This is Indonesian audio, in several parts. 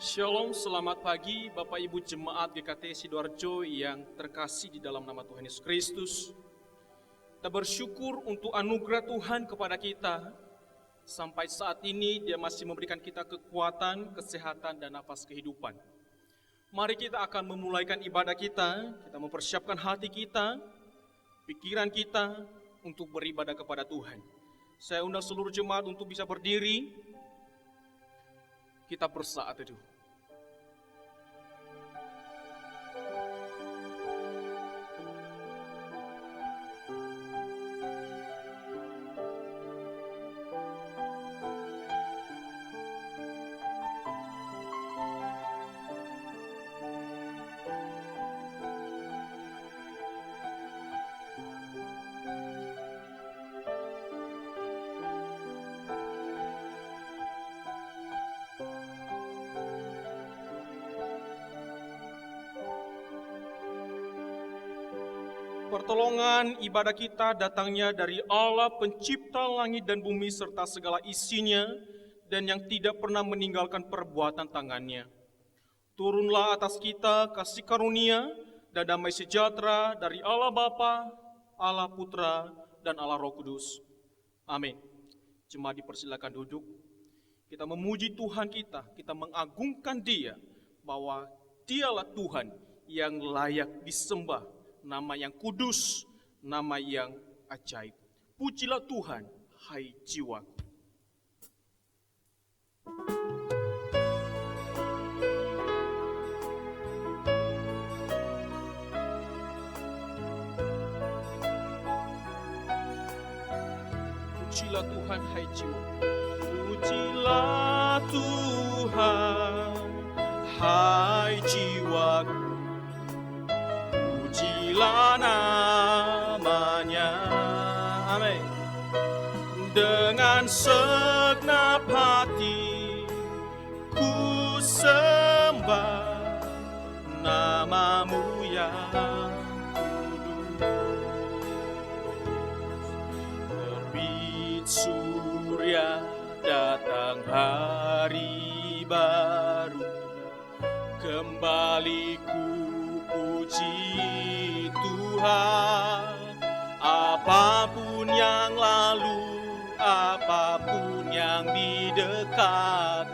Shalom, selamat pagi Bapak Ibu Jemaat GKT Sidoarjo yang terkasih di dalam nama Tuhan Yesus Kristus. Kita bersyukur untuk anugerah Tuhan kepada kita. Sampai saat ini Dia masih memberikan kita kekuatan, kesehatan, dan nafas kehidupan. Mari kita akan memulaikan ibadah kita mempersiapkan hati kita, pikiran kita untuk beribadah kepada Tuhan. Saya undang seluruh jemaat untuk bisa berdiri. Kita bersaat teduh. Pertolongan ibadah kita datangnya dari Allah pencipta langit dan bumi serta segala isinya dan yang tidak pernah meninggalkan perbuatan tangannya. Turunlah atas kita kasih karunia dan damai sejahtera dari Allah Bapa, Allah Putra, dan Allah Roh Kudus. Amin. Jemaat dipersilakan duduk. Kita memuji Tuhan kita mengagungkan Dia bahwa Dialah Tuhan yang layak disembah. Nama yang kudus, nama yang ajaib. Pujilah Tuhan, hai jiwa. Pujilah Tuhan, hai jiwa. Pujilah Tuhan, hai jiwaku. Pujilah namanya, amin. Dengan segenap hati ku sembah namamu yang kudus. Terbit surya datang hari baru, kembali ku puji Tuhan. Apapun yang lalu, apapun yang di dekat,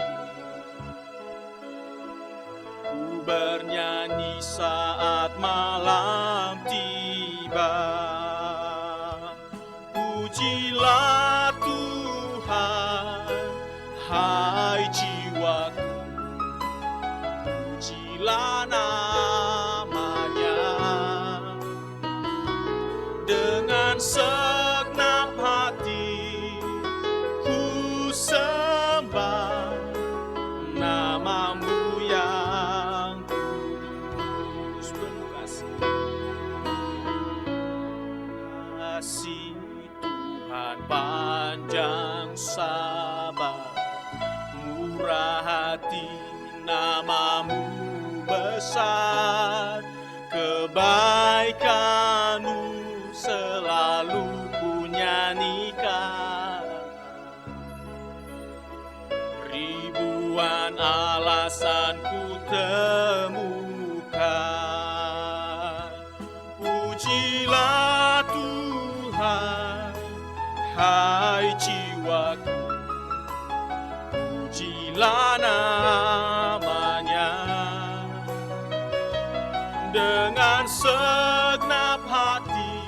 ku bernyanyi saat malam tiba. Pujilah Tuhan, hai jiwaku. Pujilah namanya. Dengan segenap hati ku sembah namamu yang kudus. Penuh kasih. Kasih Tuhan panjang sabar, murah hati, namamu besar, kebaikanmu selalu ku nyanyikan. Ribuan alasan ku temukan. Pujilah Tuhan, hai jiwaku. Pujilah namanya. Dengan segenap hati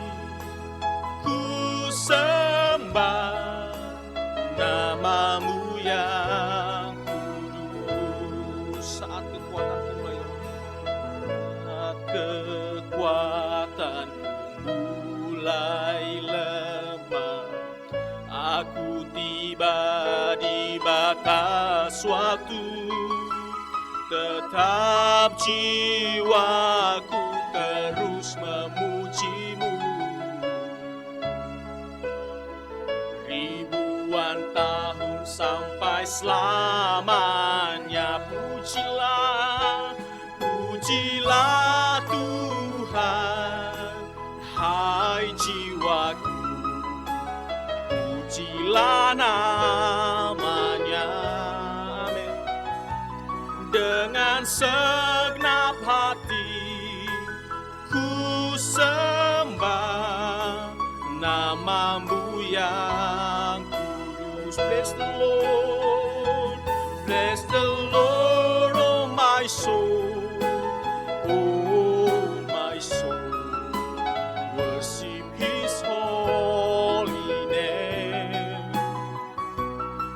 ku sembah namamu yang kudus. Saat kekuatanku mulai lemah, aku tiba di batas waktu, tetap jiwaku terus memujimu. Ribuan tahun sampai selamanya. Pujilah, pujilah Tuhan, hai jiwaku. Pujilah namanya. Amin. segenap hati ku sembah nama-Mu yang kudus. Bless the Lord, bless the Lord, oh my soul, oh my soul, worship His holy name.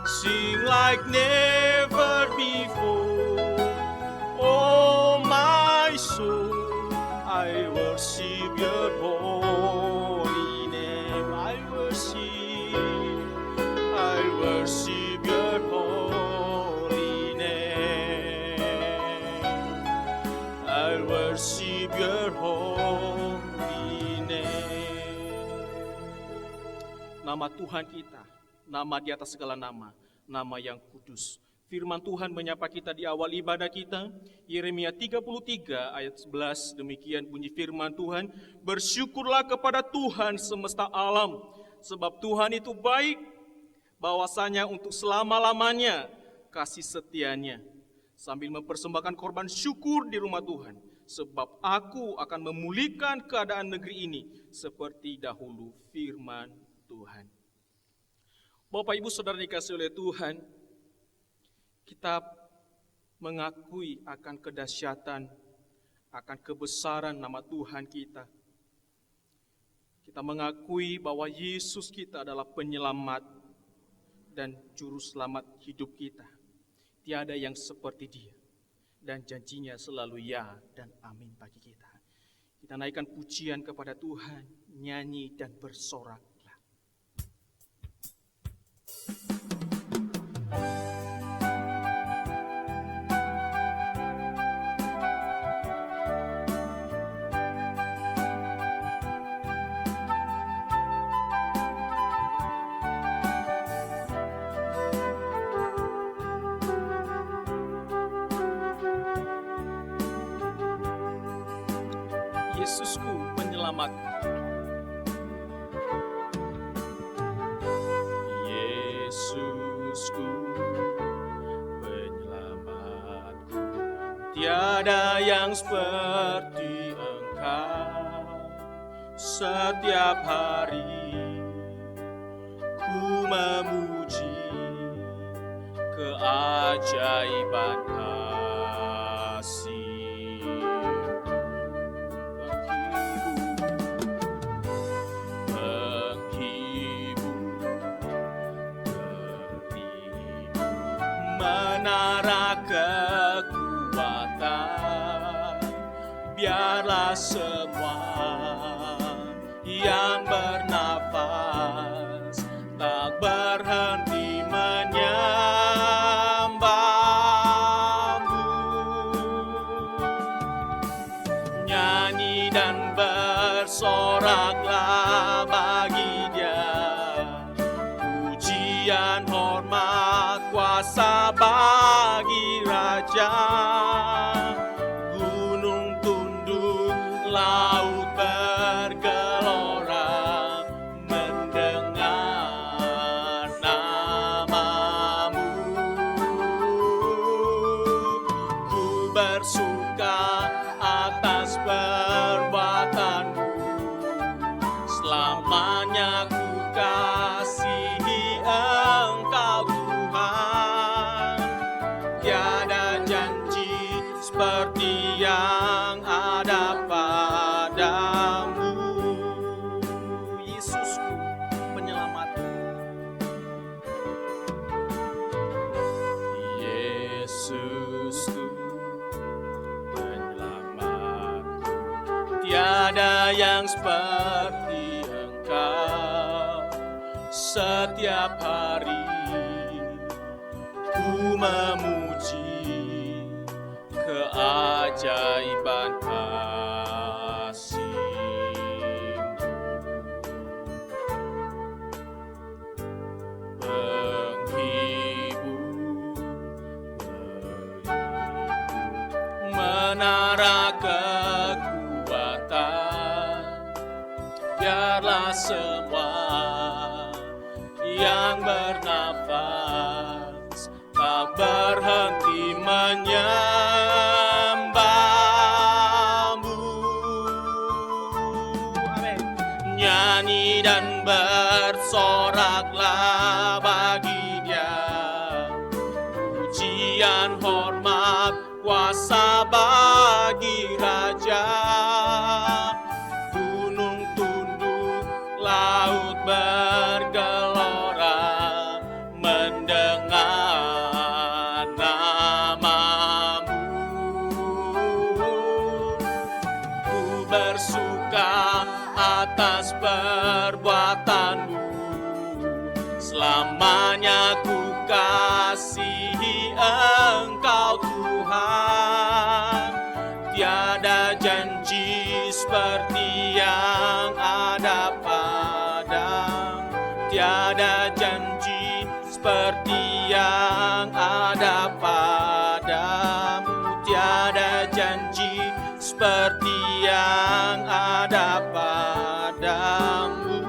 Sing like never before, oh my soul, I worship Your holy name. I worship Your holy name. I worship Your holy name. Nama Tuhan kita, nama di atas segala nama, nama yang kudus. Firman Tuhan menyapa kita di awal ibadah kita. Yeremia 33 ayat 11, demikian bunyi firman Tuhan. Bersyukurlah kepada Tuhan semesta alam, sebab Tuhan itu baik, bahwasanya untuk selama-lamanya kasih setianya. Sambil mempersembahkan korban syukur di rumah Tuhan, sebab aku akan memulihkan keadaan negeri ini seperti dahulu, firman Tuhan. Bapak Ibu Saudara dikasihi oleh Tuhan, kita mengakui akan kedahsyatan, akan kebesaran nama Tuhan kita. Kita mengakui bahwa Yesus kita adalah penyelamat dan juru selamat hidup kita. Tiada yang seperti Dia, dan janjinya selalu ya dan amin bagi kita. Kita naikkan pujian kepada Tuhan, nyanyi dan bersorak. Yesusku penyelamat. Yesusku penyelamatku, tiada yang seperti Engkau. Setiap hari ku memuji keajaiban kasih. Menara kekuatan, biarlah semua yang bernafas tak berhenti menyembah-Mu. Nyanyi dan bersoraklah bagi Dia, pujian hormat kuasa bagi Raja. Gunung tunduk, laut bergelora, mendengar nama-Mu. Ku bersuka atas perbuatan-Mu, selamanya ku kasihi Engkau Tuhan. Tiada janji seperti yang ada padamu. Yesusku penyelamatku, Yesusku penyelamatku, tiada yang seperti Engkau. Setiap hari ku memuji keajaiban kasih-Mu. Penghibur, menara kekuatan, biarlah semua yang bernafas tak berhenti menyembah. Nyanyi dan bersoraklah bagi Dia, pujian, hormat, kuasa bagi Raja. Gunung tunduk, laut bergelora mendengar nama-Mu. Ku bersuka atas perbuatan-Mu, selamanya ku kasihi Engkau Tuhan. Tiada janji seperti yang ada padamu, tiada janji seperti yang ada padamu, tiada janji seperti yang ada padamu.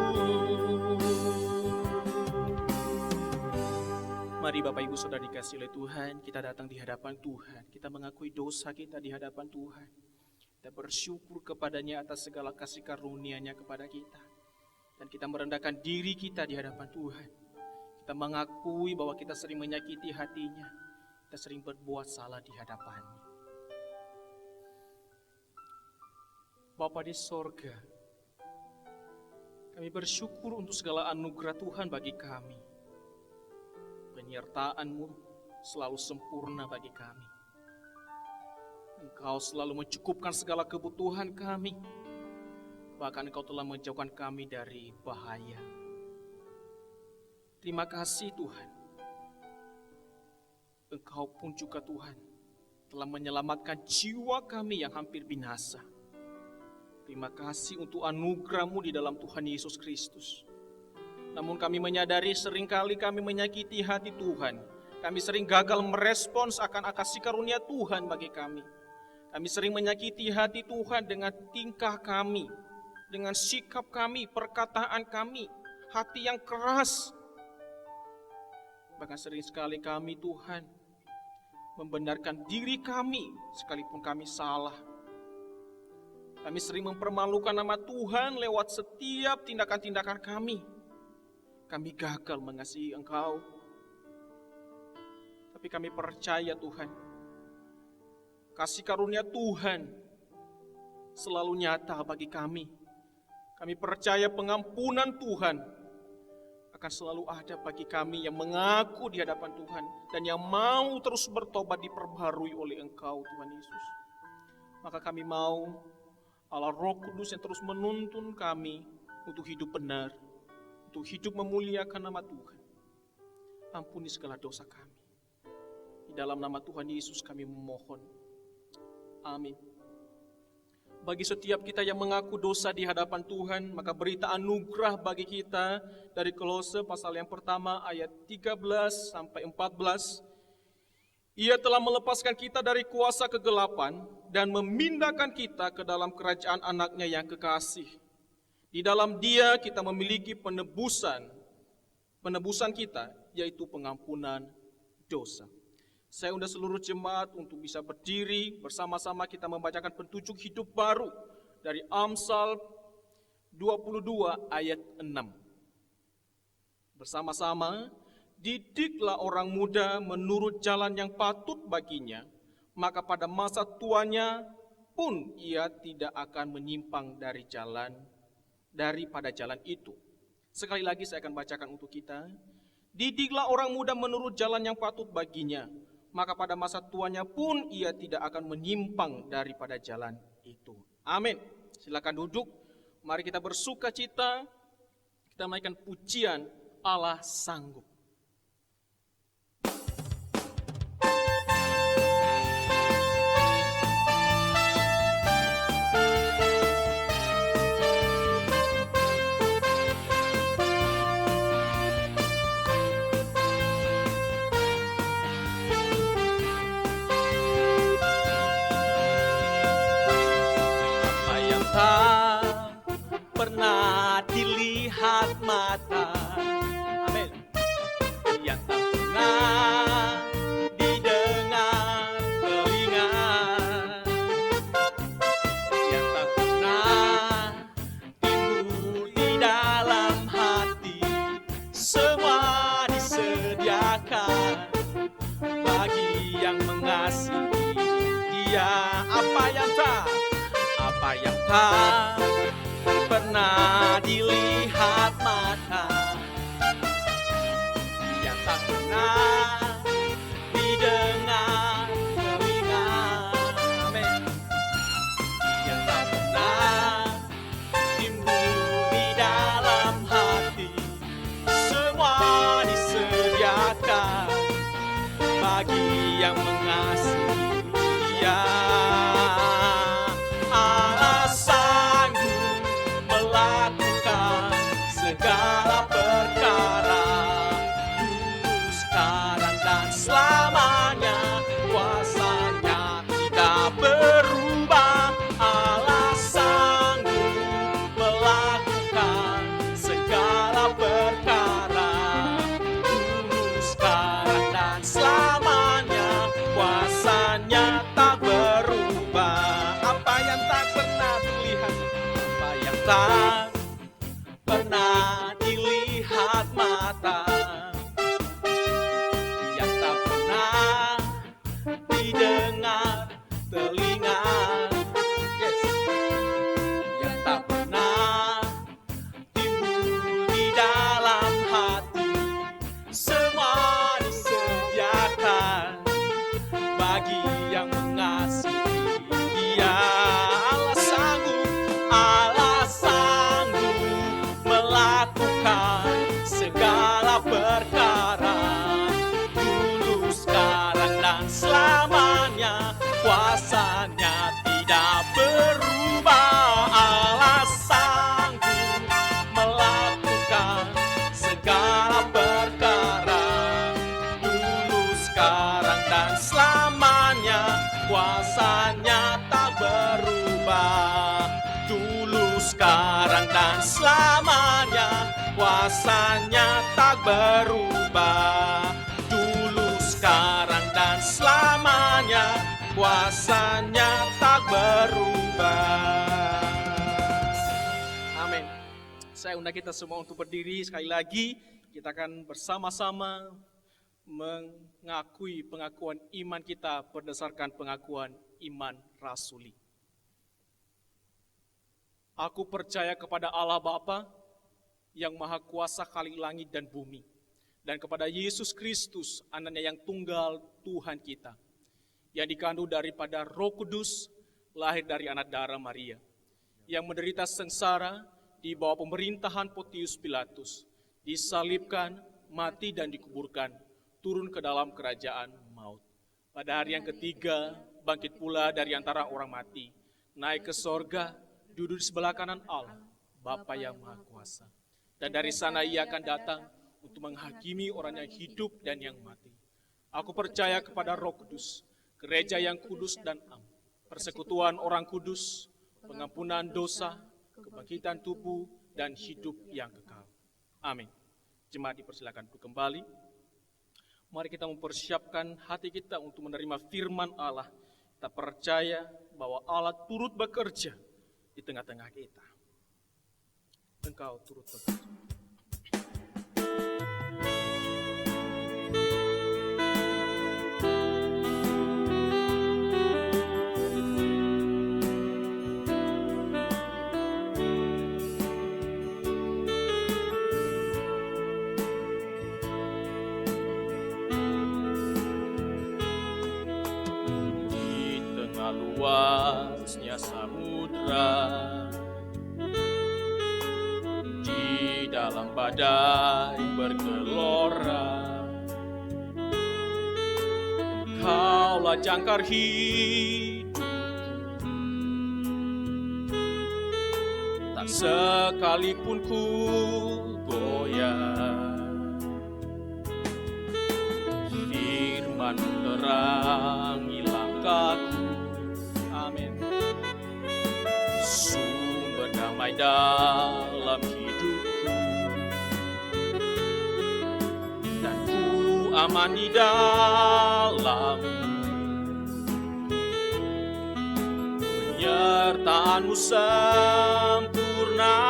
Mari Bapak Ibu Saudara dikasihi oleh Tuhan, kita datang di hadapan Tuhan. Kita mengakui dosa kita di hadapan Tuhan. Kita bersyukur kepadanya atas segala kasih karunia-Nya kepada kita. Dan kita merendahkan diri kita di hadapan Tuhan. Kita mengakui bahwa kita sering menyakiti hati-Nya. Kita sering berbuat salah di hadapan-Nya. Bapa di sorga, kami bersyukur untuk segala anugerah Tuhan bagi kami. Penyertaan-Mu selalu sempurna bagi kami. Engkau selalu mencukupkan segala kebutuhan kami. Bahkan Engkau telah menjauhkan kami dari bahaya. Terima kasih Tuhan. Engkau pun juga Tuhan telah menyelamatkan jiwa kami yang hampir binasa. Terima kasih untuk anugerah-Mu di dalam Tuhan Yesus Kristus. Namun kami menyadari seringkali kami menyakiti hati Tuhan. Kami sering gagal merespons akan kasih karunia Tuhan bagi kami. Kami sering menyakiti hati Tuhan dengan tingkah kami, dengan sikap kami, perkataan kami, hati yang keras. Bahkan sering sekali kami Tuhan membenarkan diri kami sekalipun kami salah. Kami sering mempermalukan nama Tuhan lewat setiap tindakan-tindakan kami. Kami gagal mengasihi Engkau. Tapi kami percaya Tuhan, kasih karunia Tuhan selalu nyata bagi kami. Kami percaya pengampunan Tuhan akan selalu ada bagi kami yang mengaku di hadapan Tuhan dan yang mau terus bertobat diperbarui oleh Engkau Tuhan Yesus. Maka kami mau Allah Roh Kudus yang terus menuntun kami untuk hidup benar, untuk hidup memuliakan nama Tuhan. Ampuni segala dosa kami. Di dalam nama Tuhan Yesus kami memohon. Amin. Bagi setiap kita yang mengaku dosa di hadapan Tuhan, maka berita anugerah bagi kita dari Kolose pasal yang pertama ayat 13 sampai 14. Ia telah melepaskan kita dari kuasa kegelapan dan memindahkan kita ke dalam kerajaan anaknya yang kekasih. Di dalam Dia kita memiliki penebusan kita, yaitu pengampunan dosa. Saya undang seluruh jemaat untuk bisa berdiri bersama-sama kita membacakan petunjuk hidup baru dari Amsal 22 ayat 6. Bersama-sama, didiklah orang muda menurut jalan yang patut baginya, maka pada masa tuanya pun ia tidak akan menyimpang daripada jalan itu. Sekali lagi saya akan bacakan untuk kita. Didiklah orang muda menurut jalan yang patut baginya, maka pada masa tuanya pun ia tidak akan menyimpang daripada jalan itu. Amin. Silakan duduk. Mari kita bersuka cita. Kita menaikkan pujian Allah sanggup. Pernah dilihat mata, amin, yang tak pernah didengar telinga, yang tak pernah timbul di tak pernah dilihat mata, yang tak pernah didengar telinga, amin, yang tak pernah timbul di dalam hati, semua disediakan bagi yang mengasihi Dia. Allah sanggup melakukan segala perkara, dulu, sekarang, dan selamanya. Kuasanya tidak berubah. Allah sanggup melakukan segala perkara, dulu, sekarang, dan selamanya. Kuasanya tak berubah. Apa yang tak pernah dilihat, apa yang tak pernah dilihat mata, yang tak pernah didengar telinga, yes, yang tak pernah timbul di dalam hati, semua disediakan bagi yang mengasihi Dia. Allah sanggup melakukan segala perkara, dulu, sekarang, dan selamanya. Kuasanya tidak berubah. Allah sanggup melakukan segala perkara, dulu, sekarang, dan selamanya. Kuasanya tak berubah, dulu, sekarang, dan selamanya. Kuasanya tak berubah, dulu, sekarang, dan selamanya. Kuasanya tak berubah. Amin. Saya undang kita semua untuk berdiri sekali lagi. Kita akan bersama-sama mengakui pengakuan iman kita berdasarkan pengakuan iman rasuli. Aku percaya kepada Allah Bapa yang Maha Kuasa Khalik langit dan bumi, dan kepada Yesus Kristus, Anaknya yang tunggal Tuhan kita, yang dikandung daripada Roh Kudus, lahir dari anak darah Maria, yang menderita sengsara di bawah pemerintahan Pontius Pilatus, disalibkan, mati dan dikuburkan, turun ke dalam kerajaan maut. Pada hari yang ketiga, bangkit pula dari antara orang mati, naik ke sorga, duduk di sebelah kanan Allah, Bapa yang Maha Kuasa. Dan dari sana Ia akan datang untuk menghakimi orang yang hidup dan yang mati. Aku percaya kepada Roh Kudus, gereja yang kudus dan am, persekutuan orang kudus, pengampunan dosa, kebangkitan tubuh, dan hidup yang kekal. Amin. Jemaat dipersilakan untuk kembali. Mari kita mempersiapkan hati kita untuk menerima firman Allah. Kita percaya bahwa Allah turut bekerja di tengah-tengah kita. Engkau turut bekerja. Luasnya samudra, di dalam badai bergelora, Kaulah jangkar hidup, tak sekalipun ku goyah. Firman menerangi langkahku, amin. Sumber damai dalam hidupku, dan ku aman di dalam penyertaan-Mu sempurna.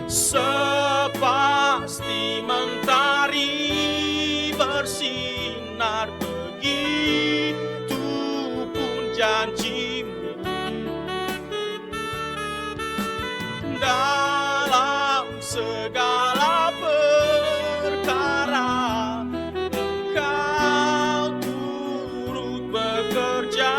Sepasti mentari bersinar, begitu pun janji-Mu dalam segala perkara Engkau turut bekerja.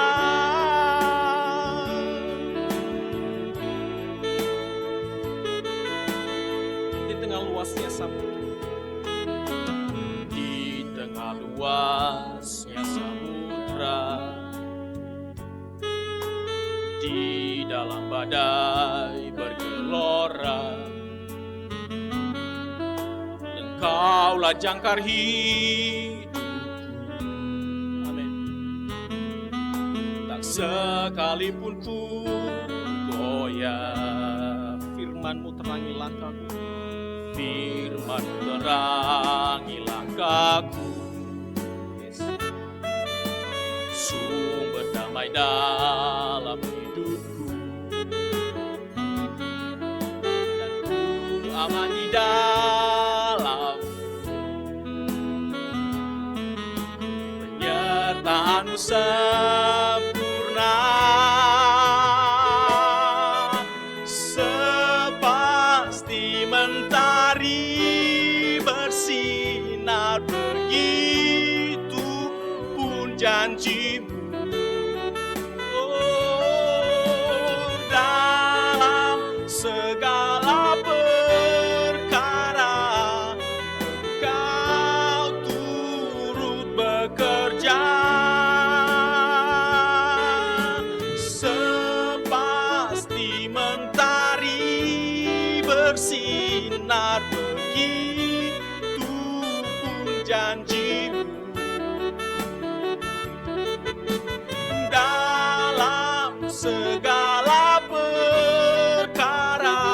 Di tengah luasnya samudra, di tengah luasnya samudra, di dalam badai bergelora, Engkaulah jangkar hidupku. Amin. Tak sekalipun ku goyah, firman-Mu terangi langkahku, firman-Mu terangi langkahku. Yes. Sumber damai dalam hidupku, dan ku aman di dalam penyertaan-Mu sempurna. Sepasti mentari bersinar, begitu pun janji-Mu. Segala perkara Engkau turut bekerja. Sepasti mentari bersinar, begitu pun janji-Mu. Dalam segala perkara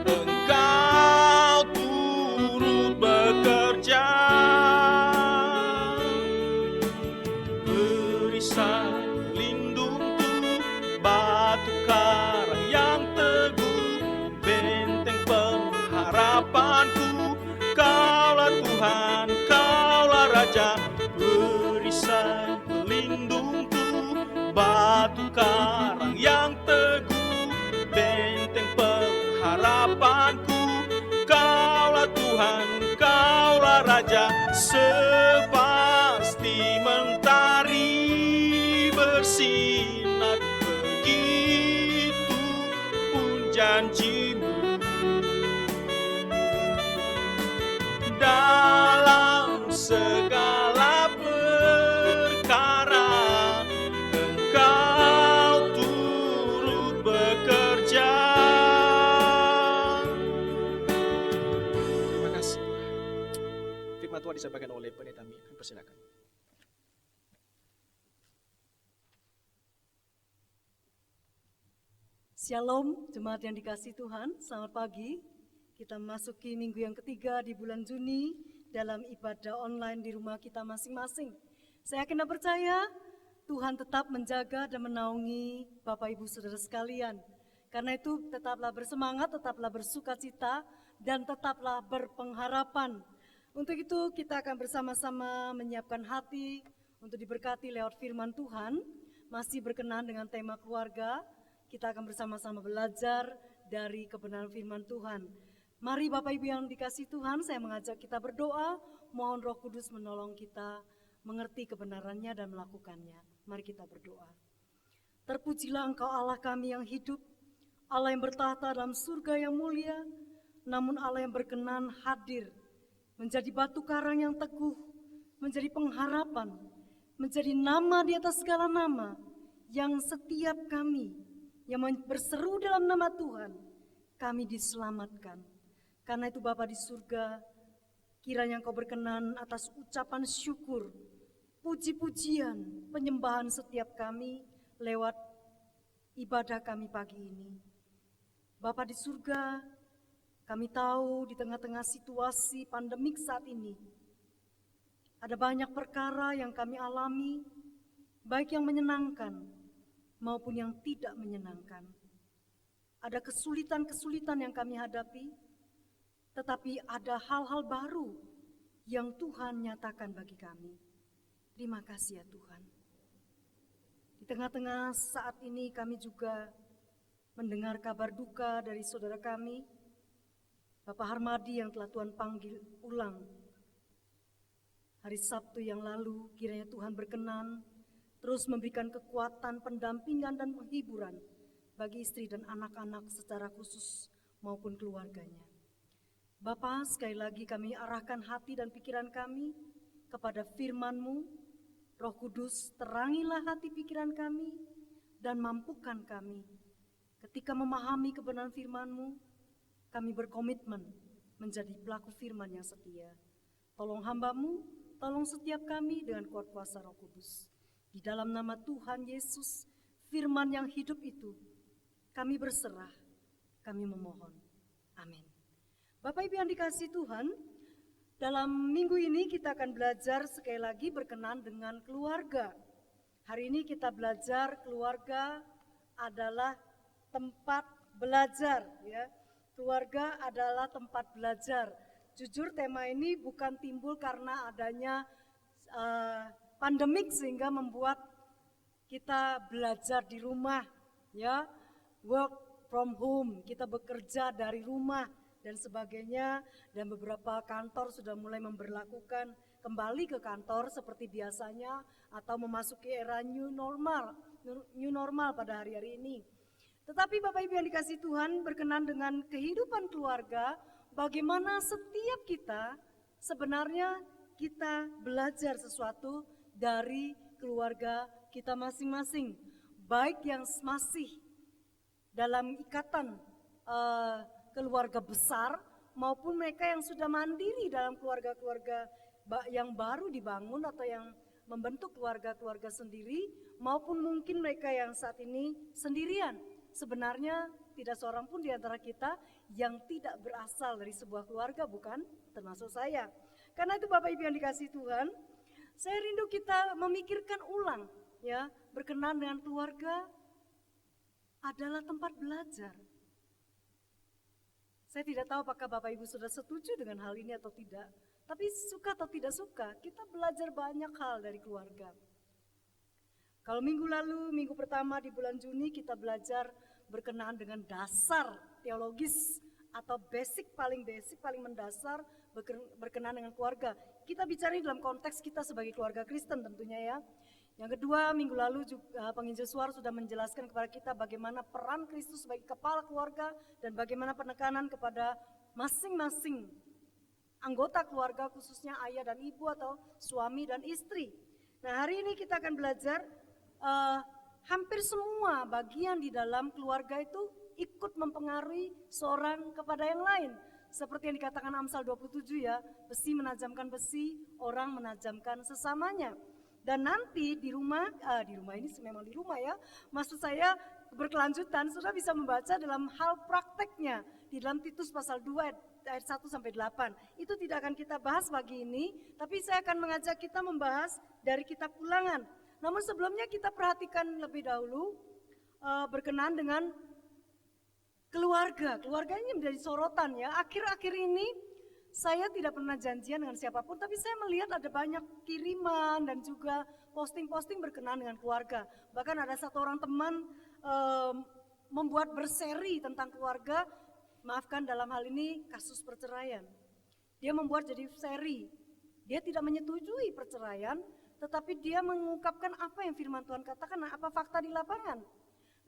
Engkau turut bekerja. Perisai pelindungku, batu karang yang teguh, benteng pengharapanku, Kaulah Tuhan, Kaulah Raja. Perisai pelindungku, batu karang yang teguh, benteng pengharapanku, Kaulah Tuhan, Kaulah Raja. Sepasti mentari bersinar, begitu pun janji-Mu. Dalam segala perkara Engkau turut bekerja. Terima kasih. Firman Tuhan disampaikan oleh Pendeta Mi. Persilakan. Shalom, jemaat yang dikasihi Tuhan, selamat pagi. Kita memasuki minggu yang ketiga di bulan Juni dalam ibadah online di rumah kita masing-masing. Saya yakin dan percaya Tuhan tetap menjaga dan menaungi Bapak Ibu Saudara sekalian. Karena itu tetaplah bersemangat, tetaplah bersukacita, dan tetaplah berpengharapan. Untuk itu kita akan bersama-sama menyiapkan hati untuk diberkati lewat firman Tuhan. Masih berkenan dengan tema keluarga, kita akan bersama-sama belajar dari kebenaran firman Tuhan. Mari Bapak Ibu yang dikasihi Tuhan, saya mengajak kita berdoa, mohon Roh Kudus menolong kita mengerti kebenarannya dan melakukannya. Mari kita berdoa. Terpujilah Engkau Allah kami yang hidup, Allah yang bertahta dalam surga yang mulia, namun Allah yang berkenan hadir, menjadi batu karang yang teguh, menjadi pengharapan, menjadi nama di atas segala nama, yang setiap kami yang berseru dalam nama Tuhan, kami diselamatkan. Karena itu Bapa di surga, kiranya Engkau berkenan atas ucapan syukur, puji-pujian, penyembahan setiap kami lewat ibadah kami pagi ini. Bapa di surga, kami tahu di tengah-tengah situasi pandemik saat ini, ada banyak perkara yang kami alami, baik yang menyenangkan maupun yang tidak menyenangkan. Ada kesulitan-kesulitan yang kami hadapi, tetapi ada hal-hal baru yang Tuhan nyatakan bagi kami. Terima kasih ya Tuhan. Di tengah-tengah saat ini kami juga mendengar kabar duka dari saudara kami, Bapak Harmadi yang telah Tuhan panggil ulang hari Sabtu yang lalu. Kiranya Tuhan berkenan terus memberikan kekuatan, pendampingan, dan penghiburan bagi istri dan anak-anak secara khusus maupun keluarganya. Bapa, sekali lagi kami arahkan hati dan pikiran kami kepada firman-Mu. Roh Kudus, terangilah hati pikiran kami dan mampukan kami. Ketika memahami kebenaran firman-Mu, kami berkomitmen menjadi pelaku firman yang setia. Tolong hamba-Mu, tolong setiap kami dengan kuat kuasa Roh Kudus. Di dalam nama Tuhan Yesus, firman yang hidup itu, kami berserah, kami memohon. Amin. Bapak Ibu yang dikasihi Tuhan, dalam minggu ini kita akan belajar sekali lagi berkenan dengan keluarga. Hari ini kita belajar keluarga adalah tempat belajar, ya. Keluarga adalah tempat belajar. Jujur tema ini bukan timbul karena adanya pandemik sehingga membuat kita belajar di rumah, ya. Work from home, kita bekerja dari rumah dan sebagainya, dan beberapa kantor sudah mulai memberlakukan kembali ke kantor seperti biasanya atau memasuki era new normal pada hari-hari ini. Tetapi Bapak Ibu yang dikasihi Tuhan, berkenan dengan kehidupan keluarga, bagaimana setiap kita sebenarnya kita belajar sesuatu dari keluarga kita masing-masing, baik yang masih dalam ikatan keluarga besar maupun mereka yang sudah mandiri dalam keluarga-keluarga yang baru dibangun atau yang membentuk keluarga-keluarga sendiri, maupun mungkin mereka yang saat ini sendirian. Sebenarnya tidak seorang pun di antara kita yang tidak berasal dari sebuah keluarga, bukan? Termasuk saya. Karena itu Bapak Ibu yang dikasihi Tuhan, saya rindu kita memikirkan ulang, ya, berkenan dengan keluarga adalah tempat belajar. Saya tidak tahu apakah Bapak Ibu sudah setuju dengan hal ini atau tidak. Tapi suka atau tidak suka, kita belajar banyak hal dari keluarga. Kalau minggu lalu, minggu pertama di bulan Juni, kita belajar berkenaan dengan dasar teologis atau paling mendasar berkenaan dengan keluarga. Kita bicara dalam konteks kita sebagai keluarga Kristen tentunya, ya. Yang kedua, minggu lalu juga penginjil suara sudah menjelaskan kepada kita bagaimana peran Kristus sebagai kepala keluarga dan bagaimana penekanan kepada masing-masing anggota keluarga, khususnya ayah dan ibu atau suami dan istri. Nah, hari ini kita akan belajar hampir semua bagian di dalam keluarga itu ikut mempengaruhi seorang kepada yang lain. Seperti yang dikatakan Amsal 27, ya, besi menajamkan besi, orang menajamkan sesamanya. Dan nanti di rumah ini memang di rumah, ya, maksud saya berkelanjutan, sudah bisa membaca dalam hal prakteknya di dalam Titus pasal 2 ayat 1 sampai 8. Itu tidak akan kita bahas pagi ini, tapi saya akan mengajak kita membahas dari kitab Ulangan. Namun sebelumnya kita perhatikan lebih dahulu berkenaan dengan keluarga. Keluarga ini menjadi sorotan, ya. Akhir-akhir ini saya tidak pernah janjian dengan siapapun, tapi saya melihat ada banyak kiriman dan juga posting-posting berkenaan dengan keluarga. Bahkan ada satu orang teman membuat berseri tentang keluarga, maafkan dalam hal ini kasus perceraian. Dia membuat jadi seri, dia tidak menyetujui perceraian, tetapi dia mengungkapkan apa yang firman Tuhan katakan, apa fakta di lapangan.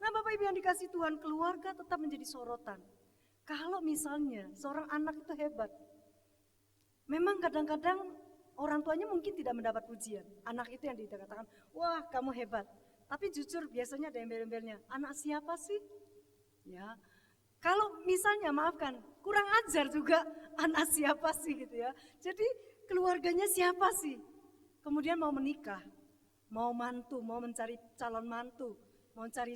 Nah, Bapak Ibu yang dikasihi Tuhan, keluarga tetap menjadi sorotan. Kalau misalnya seorang anak itu hebat, memang kadang-kadang orang tuanya mungkin tidak mendapat pujian. Anak itu yang dikatakan, wah kamu hebat. Tapi jujur biasanya ada embel-embelnya, anak siapa sih? Ya, kalau misalnya maafkan, kurang ajar juga anak siapa sih gitu, ya. Jadi keluarganya siapa sih? Kemudian mau menikah, mau mantu, mau mencari calon mantu, mau cari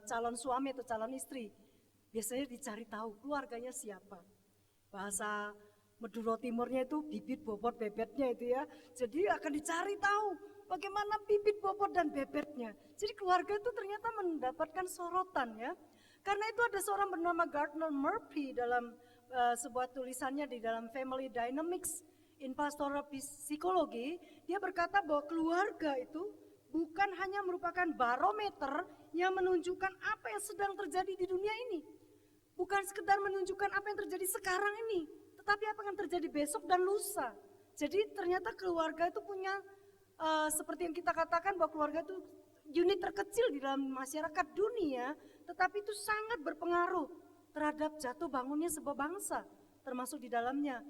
calon suami atau calon istri. Biasanya dicari tahu keluarganya siapa. Bahasa Madura Timurnya itu bibit, bobot, bebetnya itu, ya. Jadi akan dicari tahu bagaimana bibit, bobot, dan bebetnya. Jadi keluarga itu ternyata mendapatkan sorotan, ya. Karena itu ada seorang bernama Gardner Murphy dalam sebuah tulisannya di dalam Family Dynamics in Pastoral Psychology. Dia berkata bahwa keluarga itu bukan hanya merupakan barometer yang menunjukkan apa yang sedang terjadi di dunia ini. Bukan sekedar menunjukkan apa yang terjadi sekarang ini, tetapi apa yang terjadi besok dan lusa. Jadi ternyata keluarga itu punya, seperti yang kita katakan bahwa keluarga itu unit terkecil di dalam masyarakat dunia, tetapi itu sangat berpengaruh terhadap jatuh bangunnya sebuah bangsa, termasuk di dalamnya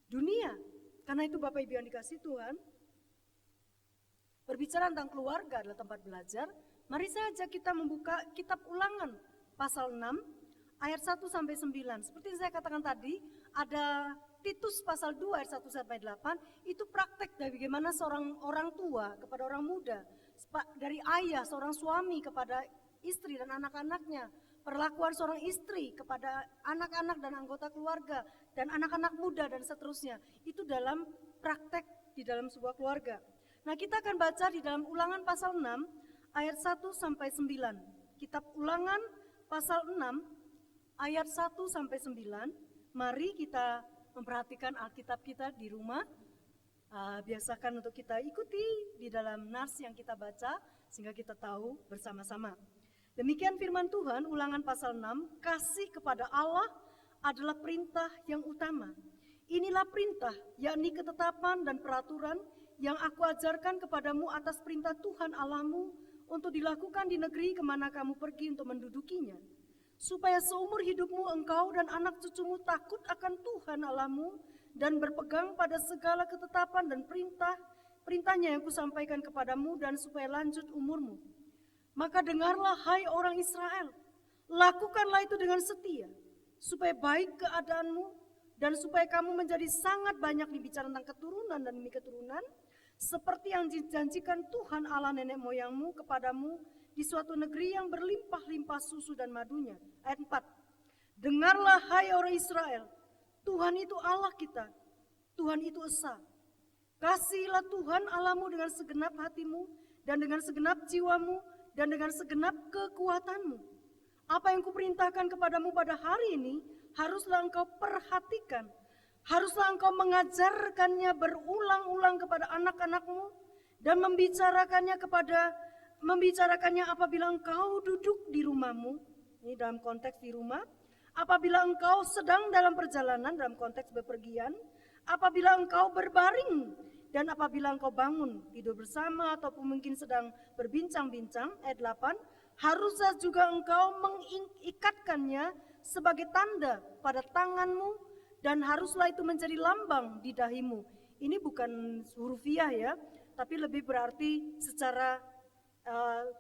dunia. Karena itu Bapak Ibu yang dikasihi Tuhan, berbicara tentang keluarga adalah tempat belajar. Mari saja kita membuka kitab Ulangan pasal 6 ayat 1 sampai 9. Seperti yang saya katakan tadi, ada Titus pasal 2 ayat 1 sampai 8, itu praktek dari bagaimana seorang orang tua kepada orang muda, dari ayah seorang suami kepada istri dan anak-anaknya, perlakuan seorang istri kepada anak-anak dan anggota keluarga dan anak-anak muda dan seterusnya. Itu dalam praktek di dalam sebuah keluarga. Nah, kita akan baca di dalam Ulangan pasal 6 ayat 1 sampai 9. Kitab Ulangan pasal 6 ayat 1 sampai 9. Mari kita memperhatikan Alkitab kita di rumah. Biasakan untuk kita ikuti di dalam nas yang kita baca sehingga kita tahu bersama-sama. Demikian firman Tuhan, Ulangan pasal 6, kasih kepada Allah adalah perintah yang utama. Inilah perintah, yakni ketetapan dan peraturan yang aku ajarkan kepadamu atas perintah Tuhan Allahmu untuk dilakukan di negeri kemana kamu pergi untuk mendudukinya. Supaya seumur hidupmu engkau dan anak cucumu takut akan Tuhan Allahmu dan berpegang pada segala ketetapan dan perintahnya yang kusampaikan kepadamu dan supaya lanjut umurmu. Maka dengarlah hai orang Israel, lakukanlah itu dengan setia, supaya baik keadaanmu dan supaya kamu menjadi sangat banyak dibicara tentang keturunan dan demi keturunan, seperti yang dijanjikan Tuhan Allah nenek moyangmu kepadamu di suatu negeri yang berlimpah-limpah susu dan madunya. Ayat 4, dengarlah hai orang Israel, Tuhan itu Allah kita, Tuhan itu esa. Kasihilah Tuhan Allahmu dengan segenap hatimu dan dengan segenap jiwamu dan dengan segenap kekuatanmu. Apa yang kuperintahkan kepadamu pada hari ini, haruslah engkau perhatikan. Haruslah engkau mengajarkannya berulang-ulang kepada anak-anakmu dan membicarakannya apabila engkau duduk di rumahmu. Ini dalam konteks di rumah. Apabila engkau sedang dalam perjalanan, dalam konteks bepergian. Apabila engkau berbaring dan apabila engkau bangun tidur bersama ataupun mungkin sedang berbincang-bincang. Ayat 8, haruslah juga engkau mengikatkannya sebagai tanda pada tanganmu dan haruslah itu menjadi lambang di dahimu. Ini bukan hurufiah ya, tapi lebih berarti secara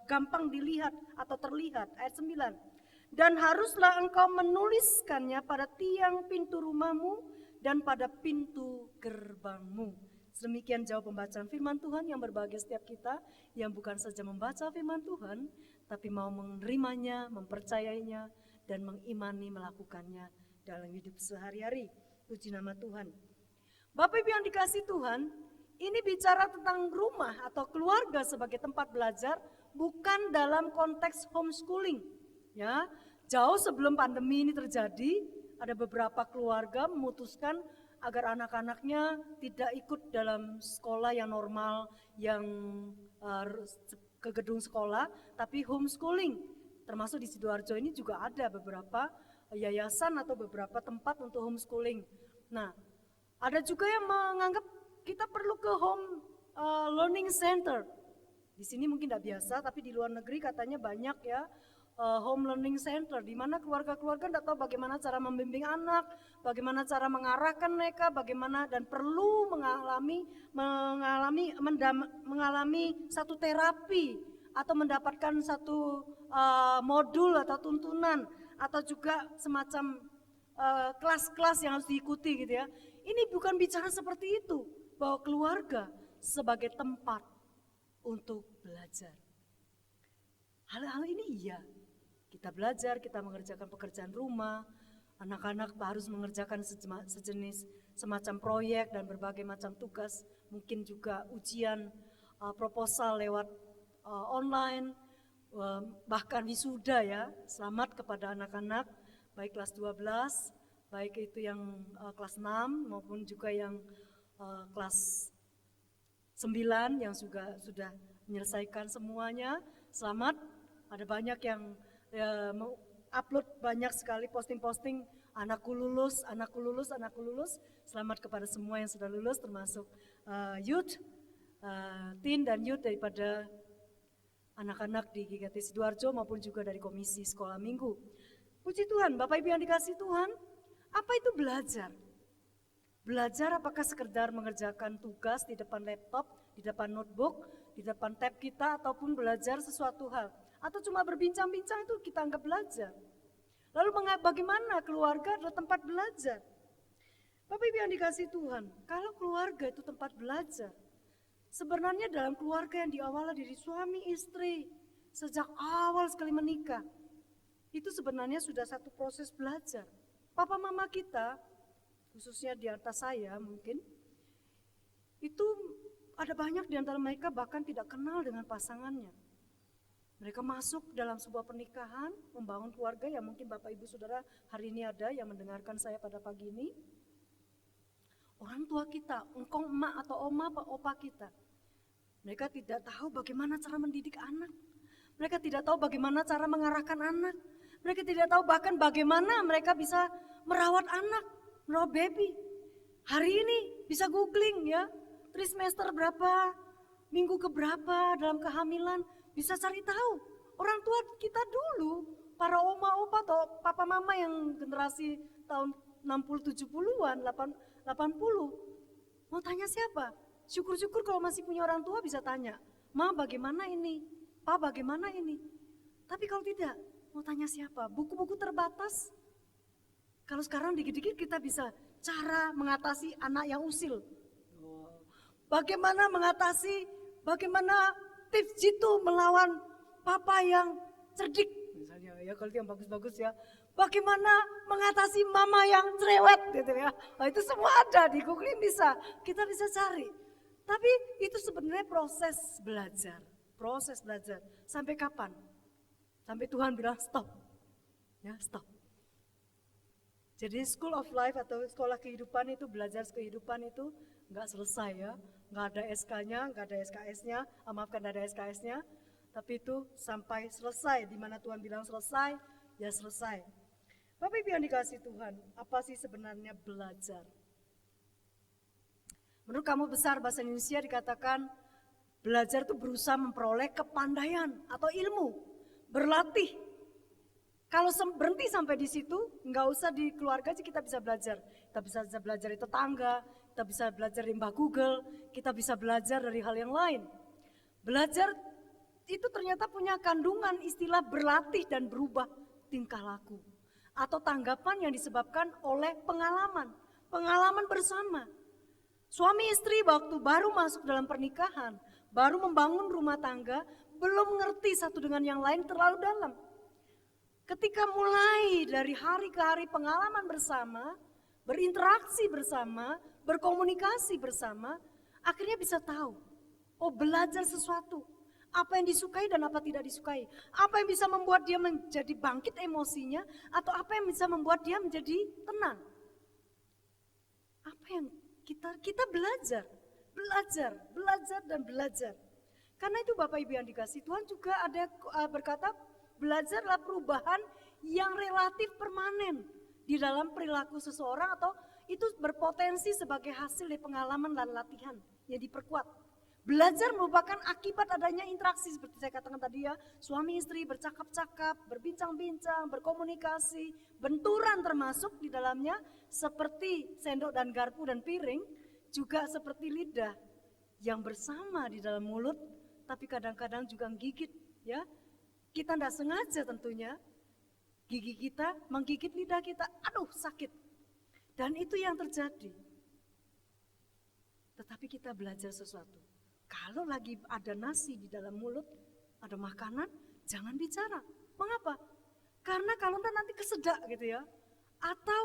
gampang dilihat atau terlihat. Ayat 9, dan haruslah engkau menuliskannya pada tiang pintu rumahmu dan pada pintu gerbangmu. Demikian jauh pembacaan firman Tuhan yang berbahagia setiap kita yang bukan saja membaca firman Tuhan, tapi mau menerimanya, mempercayainya, dan mengimani melakukannya dalam hidup sehari-hari. Puji nama Tuhan. Bapak Ibu yang dikasihi Tuhan, ini bicara tentang rumah atau keluarga sebagai tempat belajar, bukan dalam konteks homeschooling. Ya, jauh sebelum pandemi ini terjadi, ada beberapa keluarga memutuskan agar anak-anaknya tidak ikut dalam sekolah yang normal, yang ke gedung sekolah, tapi homeschooling. Termasuk di Sidoarjo ini juga ada beberapa yayasan atau beberapa tempat untuk homeschooling. Nah, ada juga yang menganggap kita perlu ke home learning center. Di sini mungkin tidak biasa, tapi di luar negeri katanya banyak ya. Home learning center, di mana keluarga-keluarga tidak tahu bagaimana cara membimbing anak, bagaimana cara mengarahkan mereka, bagaimana dan perlu mengalami satu terapi atau mendapatkan satu modul atau tuntunan atau juga semacam kelas-kelas yang harus diikuti gitu ya. Ini bukan bicara seperti itu, bahwa keluarga sebagai tempat untuk belajar. Hal-hal ini iya. Kita belajar, kita mengerjakan pekerjaan rumah, anak-anak harus mengerjakan sejenis semacam proyek dan berbagai macam tugas, mungkin juga ujian proposal lewat online, bahkan wisuda ya. Selamat kepada anak-anak, baik kelas 12, baik itu yang kelas 6 maupun juga yang kelas 9 yang juga sudah menyelesaikan semuanya. Selamat, ada banyak yang mau upload banyak sekali posting-posting, anakku lulus, anakku lulus, anakku lulus. Selamat kepada semua yang sudah lulus, termasuk youth, teen dan youth daripada anak-anak di GKT Sidoarjo maupun juga dari Komisi Sekolah Minggu. Puji Tuhan, Bapak Ibu yang dikasihi Tuhan, apa itu belajar? Belajar apakah sekedar mengerjakan tugas di depan laptop, di depan notebook, di depan tab kita, ataupun belajar sesuatu hal? Atau cuma berbincang-bincang itu kita anggap belajar? Lalu bagaimana keluarga adalah tempat belajar? Bapak Ibu yang dikasihi Tuhan, kalau keluarga itu tempat belajar, sebenarnya dalam keluarga yang diawali dari suami istri sejak awal sekali menikah, itu sebenarnya sudah satu proses belajar. Papa mama kita, khususnya di atas saya mungkin, itu ada banyak di antara mereka bahkan tidak kenal dengan pasangannya. Mereka masuk dalam sebuah pernikahan, membangun keluarga yang mungkin Bapak Ibu Saudara hari ini ada yang mendengarkan saya pada pagi ini. Orang tua kita, engkong emak atau oma opa kita, mereka tidak tahu bagaimana cara mendidik anak. Mereka tidak tahu bagaimana cara mengarahkan anak. Mereka tidak tahu bahkan bagaimana mereka bisa merawat anak, merawat baby. Hari ini bisa googling ya, trimester berapa, minggu keberapa dalam kehamilan, bisa cari tahu. Orang tua kita dulu, para oma opa atau papa mama yang generasi tahun 60 70-an, 80, mau tanya siapa? Syukur-syukur kalau masih punya orang tua bisa tanya, Ma bagaimana ini? Pa bagaimana ini? Tapi kalau tidak, mau tanya siapa? Buku-buku terbatas. Kalau sekarang dikit-dikit kita bisa cara mengatasi anak yang usil. Bagaimana mengatasi, bagaimana tips jitu melawan papa yang cerdik. Misalnya ya kalau yang bagus-bagus ya. Bagaimana mengatasi mama yang cerewet gitu ya. Nah, itu semua ada di Google bisa. Kita bisa cari. Tapi itu sebenarnya proses belajar. Proses belajar. Sampai kapan? Sampai Tuhan bilang stop. Ya, stop. Jadi School of Life atau sekolah kehidupan itu, belajar kehidupan itu enggak selesai ya. Enggak ada SK-nya, enggak ada SKS-nya. Maafkan ada SKS-nya. Tapi itu sampai selesai. Di mana Tuhan bilang selesai, ya selesai. Bapak Ibu yang dikasihi Tuhan, apa sih sebenarnya belajar? Menurut Kamus Besar Bahasa Indonesia dikatakan belajar itu berusaha memperoleh kepandaian atau ilmu, berlatih. Kalau berhenti sampai di situ, nggak usah di keluarga aja kita bisa belajar. Kita bisa belajar di tetangga, kita bisa belajar di Mbah Google, kita bisa belajar dari hal yang lain. Belajar itu ternyata punya kandungan istilah berlatih dan berubah tingkah laku. Atau tanggapan yang disebabkan oleh pengalaman bersama. Suami istri waktu baru masuk dalam pernikahan, baru membangun rumah tangga, belum mengerti satu dengan yang lain terlalu dalam. Ketika mulai dari hari ke hari pengalaman bersama, berinteraksi bersama, berkomunikasi bersama, akhirnya bisa tahu, oh belajar sesuatu. Apa yang disukai dan apa tidak disukai. Apa yang bisa membuat dia menjadi bangkit emosinya atau apa yang bisa membuat dia menjadi tenang. Apa yang kita belajar dan belajar. Karena itu Bapak Ibu yang dikasihi Tuhan juga ada berkata belajarlah perubahan yang relatif permanen di dalam perilaku seseorang atau itu berpotensi sebagai hasil dari pengalaman dan latihan yang diperkuat. Belajar merupakan akibat adanya interaksi seperti saya katakan tadi ya, suami istri bercakap-cakap, berbincang-bincang, berkomunikasi, benturan termasuk di dalamnya seperti sendok dan garpu dan piring, juga seperti lidah yang bersama di dalam mulut, tapi kadang-kadang juga gigit ya. Kita tidak sengaja tentunya, gigi kita menggigit lidah kita, aduh sakit. Dan itu yang terjadi. Tetapi kita belajar sesuatu. Kalau lagi ada nasi di dalam mulut, ada makanan, jangan bicara. Mengapa? Karena kalau nanti kesedak gitu ya, atau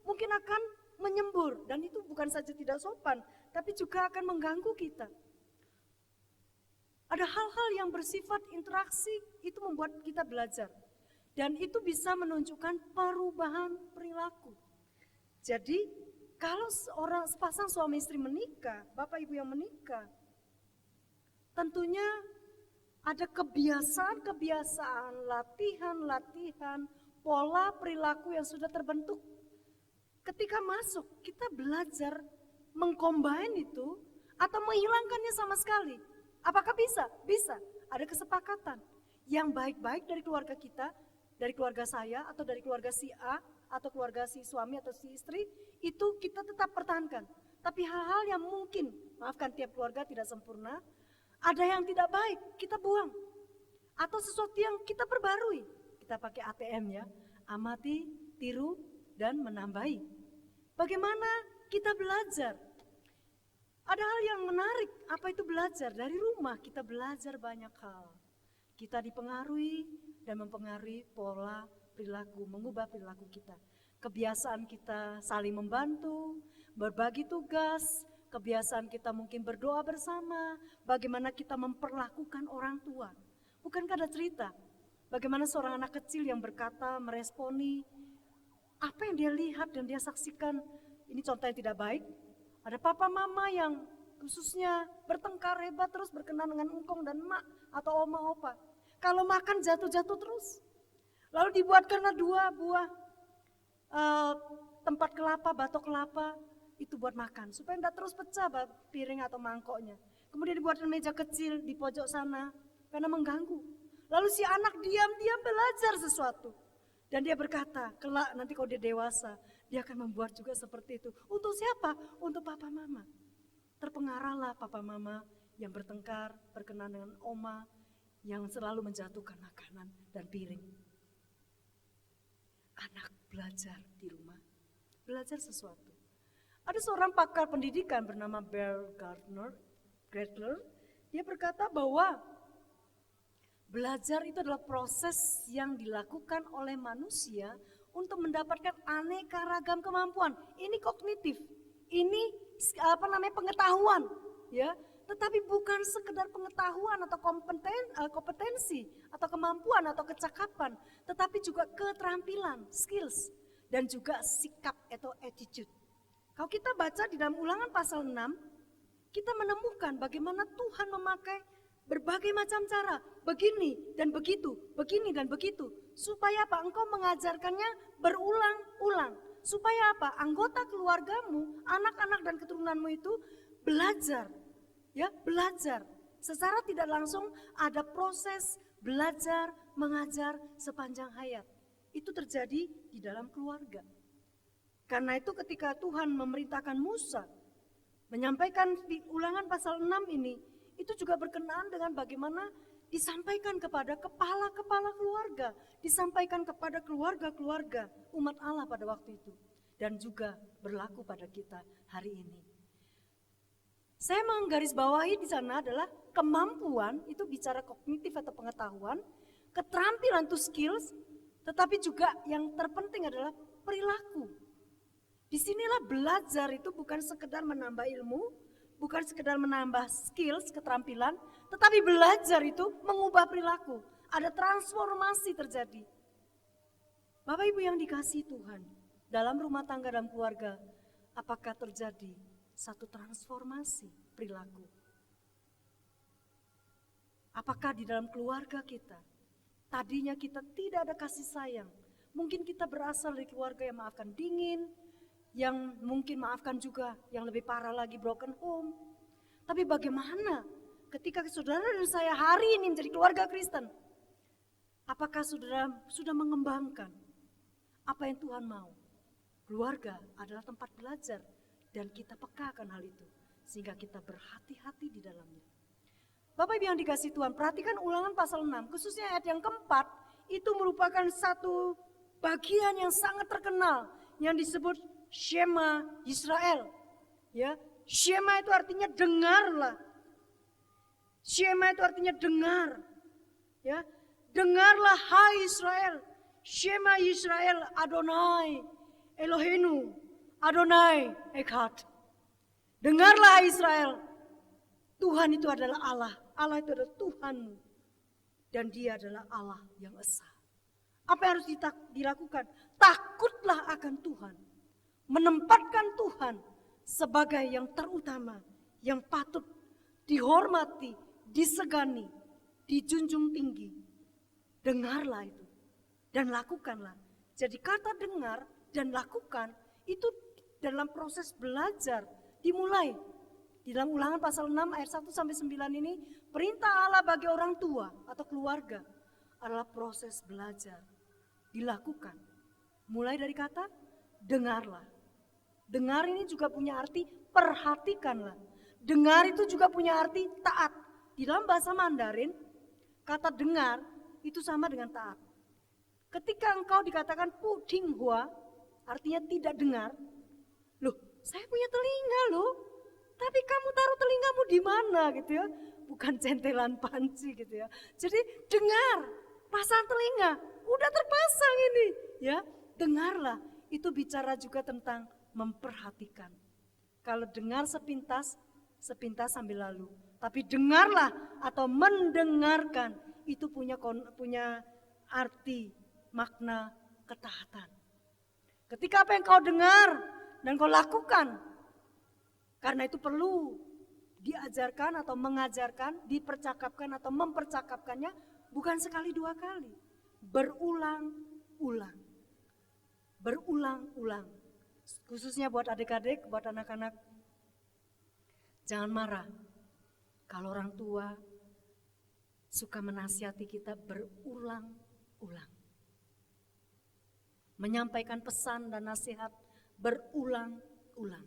mungkin akan menyembur. Dan itu bukan saja tidak sopan, tapi juga akan mengganggu kita. Ada hal-hal yang bersifat interaksi, itu membuat kita belajar. Dan itu bisa menunjukkan perubahan perilaku. Jadi, kalau sepasang suami istri menikah, Bapak Ibu yang menikah, tentunya Ada kebiasaan-kebiasaan, latihan-latihan, pola perilaku yang sudah terbentuk. Ketika masuk, kita belajar mengcombine itu atau menghilangkannya sama sekali. Apakah bisa? Bisa. Ada kesepakatan. Yang baik-baik dari keluarga kita, dari keluarga saya atau dari keluarga si A atau keluarga si suami atau si istri, itu kita tetap pertahankan. Tapi hal-hal yang mungkin, maafkan tiap keluarga tidak sempurna, ada yang tidak baik, kita buang. Atau sesuatu yang kita perbarui. Kita pakai ATM ya, amati, tiru, dan menambahi. Bagaimana kita belajar? Ada hal yang menarik, apa itu belajar? Dari rumah kita belajar banyak hal. Kita dipengaruhi dan mempengaruhi pola perilaku, mengubah perilaku kita. Kebiasaan kita saling membantu, berbagi tugas, kebiasaan kita mungkin berdoa bersama, bagaimana kita memperlakukan orang tua. Bukankah ada cerita, bagaimana seorang anak kecil yang berkata, meresponi, apa yang dia lihat dan dia saksikan, ini contoh yang tidak baik. Ada papa mama yang khususnya bertengkar hebat terus berkenan dengan engkong dan emak atau oma opa. Kalau makan jatuh-jatuh terus. Lalu dibuatkanlah 2 buah tempat kelapa, batok kelapa, itu buat makan. Supaya tidak terus pecah piring atau mangkoknya. Kemudian dibuatkan meja kecil di pojok sana, karena mengganggu. Lalu si anak diam-diam belajar sesuatu. Dan dia berkata, kelak nanti kalau dia dewasa, dia akan membuat juga seperti itu. Untuk siapa? Untuk papa mama. Terpengaruhlah papa mama yang bertengkar, berkenan dengan oma, yang selalu menjatuhkan makanan dan piring. Anak belajar di rumah, belajar sesuatu. Ada seorang pakar pendidikan bernama Bear Gretler, dia berkata bahwa belajar itu adalah proses yang dilakukan oleh manusia untuk mendapatkan aneka ragam kemampuan. Ini kognitif, ini pengetahuan, ya. Tetapi bukan sekedar pengetahuan atau kompetensi atau kemampuan atau kecakapan, tetapi juga keterampilan, skills, dan juga sikap atau attitude. Kalau kita baca di dalam Ulangan pasal 6, kita menemukan bagaimana Tuhan memakai berbagai macam cara, begini dan begitu, begini dan begitu. Supaya apa? Engkau mengajarkannya berulang-ulang. Supaya apa? Anggota keluargamu, anak-anak dan keturunanmu itu belajar. Ya, belajar. Secara tidak langsung ada proses belajar, mengajar sepanjang hayat. Itu terjadi di dalam keluarga. Karena itu ketika Tuhan memerintahkan Musa menyampaikan di Ulangan pasal 6 ini, itu juga berkenaan dengan bagaimana disampaikan kepada kepala-kepala keluarga, disampaikan kepada keluarga-keluarga umat Allah pada waktu itu. Dan juga berlaku pada kita hari ini. Saya menggarisbawahi di sana adalah kemampuan, itu bicara kognitif atau pengetahuan, keterampilan itu skills, tetapi juga yang terpenting adalah perilaku. Disinilah belajar itu bukan sekedar menambah ilmu, bukan sekedar menambah skills, keterampilan, tetapi belajar itu mengubah perilaku. Ada transformasi terjadi. Bapak Ibu yang dikasihi Tuhan, dalam rumah tangga dan keluarga, apakah terjadi satu transformasi perilaku? Apakah di dalam keluarga kita, tadinya kita tidak ada kasih sayang, mungkin kita berasal dari keluarga yang maafkan dingin, yang mungkin maafkan juga yang lebih parah lagi broken home. Tapi bagaimana ketika saudara dan saya hari ini menjadi keluarga Kristen? Apakah saudara sudah mengembangkan apa yang Tuhan mau? Keluarga adalah tempat belajar dan kita pekakan hal itu sehingga kita berhati-hati di dalamnya. Bapak Ibu yang dikasihi Tuhan, perhatikan Ulangan pasal 6, khususnya ayat yang keempat, itu merupakan satu bagian yang sangat terkenal yang disebut Shema Israel. Ya, Shema itu artinya dengarlah. Shema itu artinya dengar. Ya, dengarlah hai Israel. Shema Israel Adonai Elohenu Adonai Echad. Dengarlah Israel. Tuhan itu adalah Allah. Allah itu adalah Tuhanmu. Dan dia adalah Allah yang esa. Apa yang harus dilakukan? Takutlah akan Tuhan. Menempatkan Tuhan sebagai yang terutama, yang patut dihormati, disegani, dijunjung tinggi. Dengarlah itu dan lakukanlah. Jadi kata dengar dan lakukan itu dalam proses belajar dimulai. Di dalam Ulangan pasal 6 ayat 1 sampai 9 ini, perintah Allah bagi orang tua atau keluarga adalah proses belajar dilakukan. Mulai dari kata dengarlah. Dengar ini juga punya arti perhatikanlah. Dengar itu juga punya arti taat. Di dalam bahasa Mandarin, kata dengar itu sama dengan taat. Ketika engkau dikatakan pu ting hua, artinya tidak dengar. Loh, saya punya telinga loh. Tapi kamu taruh telingamu di mana gitu ya? Bukan centelan panci gitu ya. Jadi dengar, pasang telinga, udah terpasang ini ya. Dengarlah, itu bicara juga tentang memperhatikan. Kalau dengar sepintas, sepintas sambil lalu. Tapi dengarlah atau mendengarkan itu punya arti, makna ketaatan. Ketika apa yang kau dengar dan kau lakukan, karena itu perlu diajarkan atau mengajarkan, dipercakapkan atau mempercakapkannya bukan sekali dua kali. Berulang-ulang. Berulang-ulang. Khususnya buat adik-adik, buat anak-anak. Jangan marah. Kalau orang tua suka menasihati kita berulang-ulang. Menyampaikan pesan dan nasihat berulang-ulang.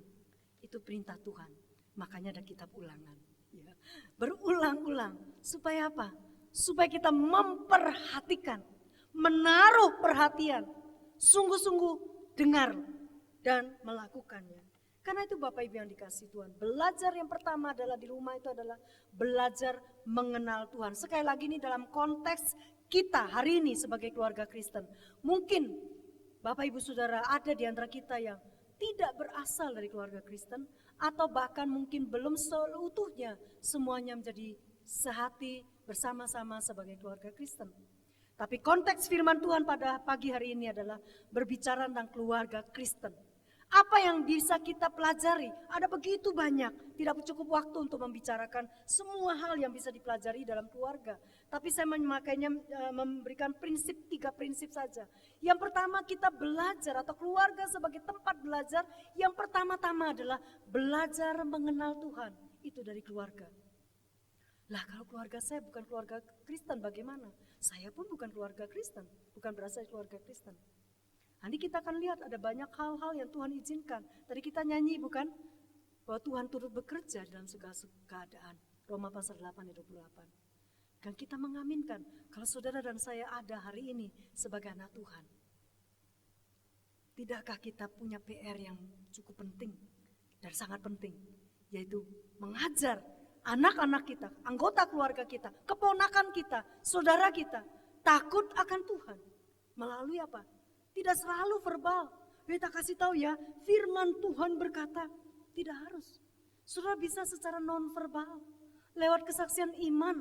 Itu perintah Tuhan. Makanya ada kitab ulangan. Ya. Berulang-ulang. Supaya apa? Supaya kita memperhatikan. Menaruh perhatian. Sungguh-sungguh dengar dan melakukannya. Karena itu Bapak Ibu yang dikasihi Tuhan. Belajar yang pertama adalah di rumah itu adalah belajar mengenal Tuhan. Sekali lagi ini dalam konteks kita hari ini sebagai keluarga Kristen. Mungkin Bapak Ibu Saudara ada di antara kita yang tidak berasal dari keluarga Kristen, atau bahkan mungkin belum seutuhnya semuanya menjadi sehati bersama-sama sebagai keluarga Kristen. Tapi konteks firman Tuhan pada pagi hari ini adalah berbicara tentang keluarga Kristen. Apa yang bisa kita pelajari? Ada begitu banyak, tidak cukup waktu untuk membicarakan semua hal yang bisa dipelajari dalam keluarga. Tapi saya memakainya memberikan tiga prinsip saja. Yang pertama kita belajar atau keluarga sebagai tempat belajar. Yang pertama-tama adalah belajar mengenal Tuhan. Itu dari keluarga. Lah kalau keluarga saya bukan keluarga Kristen bagaimana? Saya pun bukan keluarga Kristen, bukan berasal dari keluarga Kristen. Nanti kita akan lihat ada banyak hal-hal yang Tuhan izinkan. Tadi kita nyanyi bukan? Bahwa Tuhan turut bekerja dalam segala keadaan. Roma pasal 8 ayat 28. Dan kita mengaminkan kalau saudara dan saya ada hari ini sebagai anak Tuhan. Tidakkah kita punya PR yang cukup penting dan sangat penting. Yaitu mengajar anak-anak kita, anggota keluarga kita, keponakan kita, saudara kita. Takut akan Tuhan. Melalui apa? Tidak selalu verbal. Kita kasih tahu ya, firman Tuhan berkata, tidak harus. Saudara bisa secara non-verbal, lewat kesaksian iman,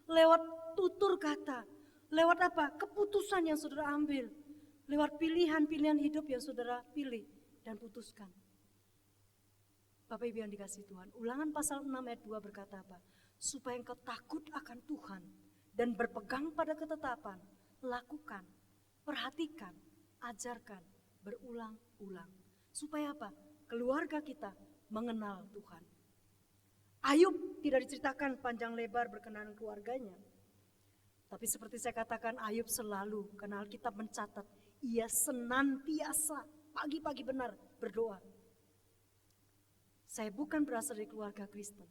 lewat tutur kata, lewat apa? Keputusan yang saudara ambil, lewat pilihan-pilihan hidup yang saudara pilih dan putuskan. Bapak Ibu yang dikasihi Tuhan, Ulangan pasal 6 ayat 2 berkata apa? Supaya engkau takut akan Tuhan dan berpegang pada ketetapan, lakukan, perhatikan, ajarkan berulang-ulang. Supaya apa? Keluarga kita mengenal Tuhan. Ayub tidak diceritakan panjang lebar berkenaan keluarganya. Tapi seperti saya katakan, Ayub selalu, karena Alkitab mencatat, ia senantiasa pagi-pagi benar berdoa. Saya bukan berasal dari keluarga Kristen.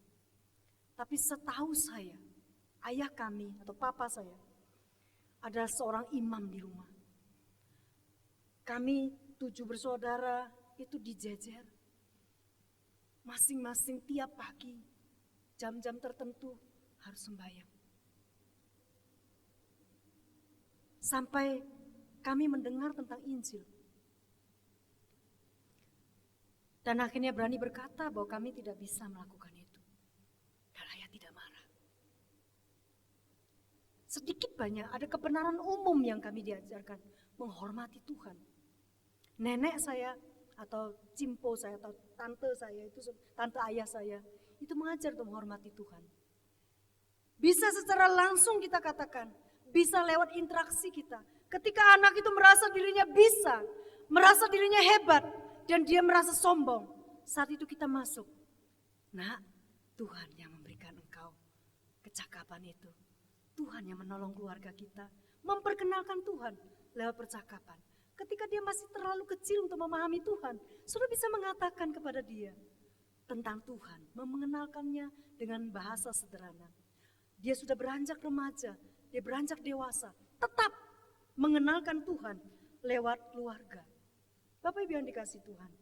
Tapi setahu saya, ayah kami atau papa saya adalah seorang imam di rumah. Kami 7 bersaudara itu dijejer. Masing-masing tiap pagi, jam-jam tertentu harus sembahyang. Sampai kami mendengar tentang Injil. Dan akhirnya berani berkata bahwa kami tidak bisa melakukan itu. Dan ayah tidak marah. Sedikit banyak ada kebenaran umum yang kami diajarkan. Menghormati Tuhan. Nenek saya atau cimpo saya atau tante saya itu tante ayah saya itu mengajar untuk menghormati Tuhan. Bisa secara langsung kita katakan, bisa lewat interaksi kita. Ketika anak itu merasa dirinya bisa, merasa dirinya hebat, dan dia merasa sombong, saat itu kita masuk. Nak, Tuhan yang memberikan engkau kecakapan itu. Tuhan yang menolong keluarga kita, memperkenalkan Tuhan lewat percakapan. Ketika dia masih terlalu kecil untuk memahami Tuhan, sudah bisa mengatakan kepada dia tentang Tuhan, mengenalkannya dengan bahasa sederhana. Dia sudah beranjak remaja, dia beranjak dewasa, tetap mengenalkan Tuhan lewat keluarga. Bapak Ibu yang dikasihi Tuhan.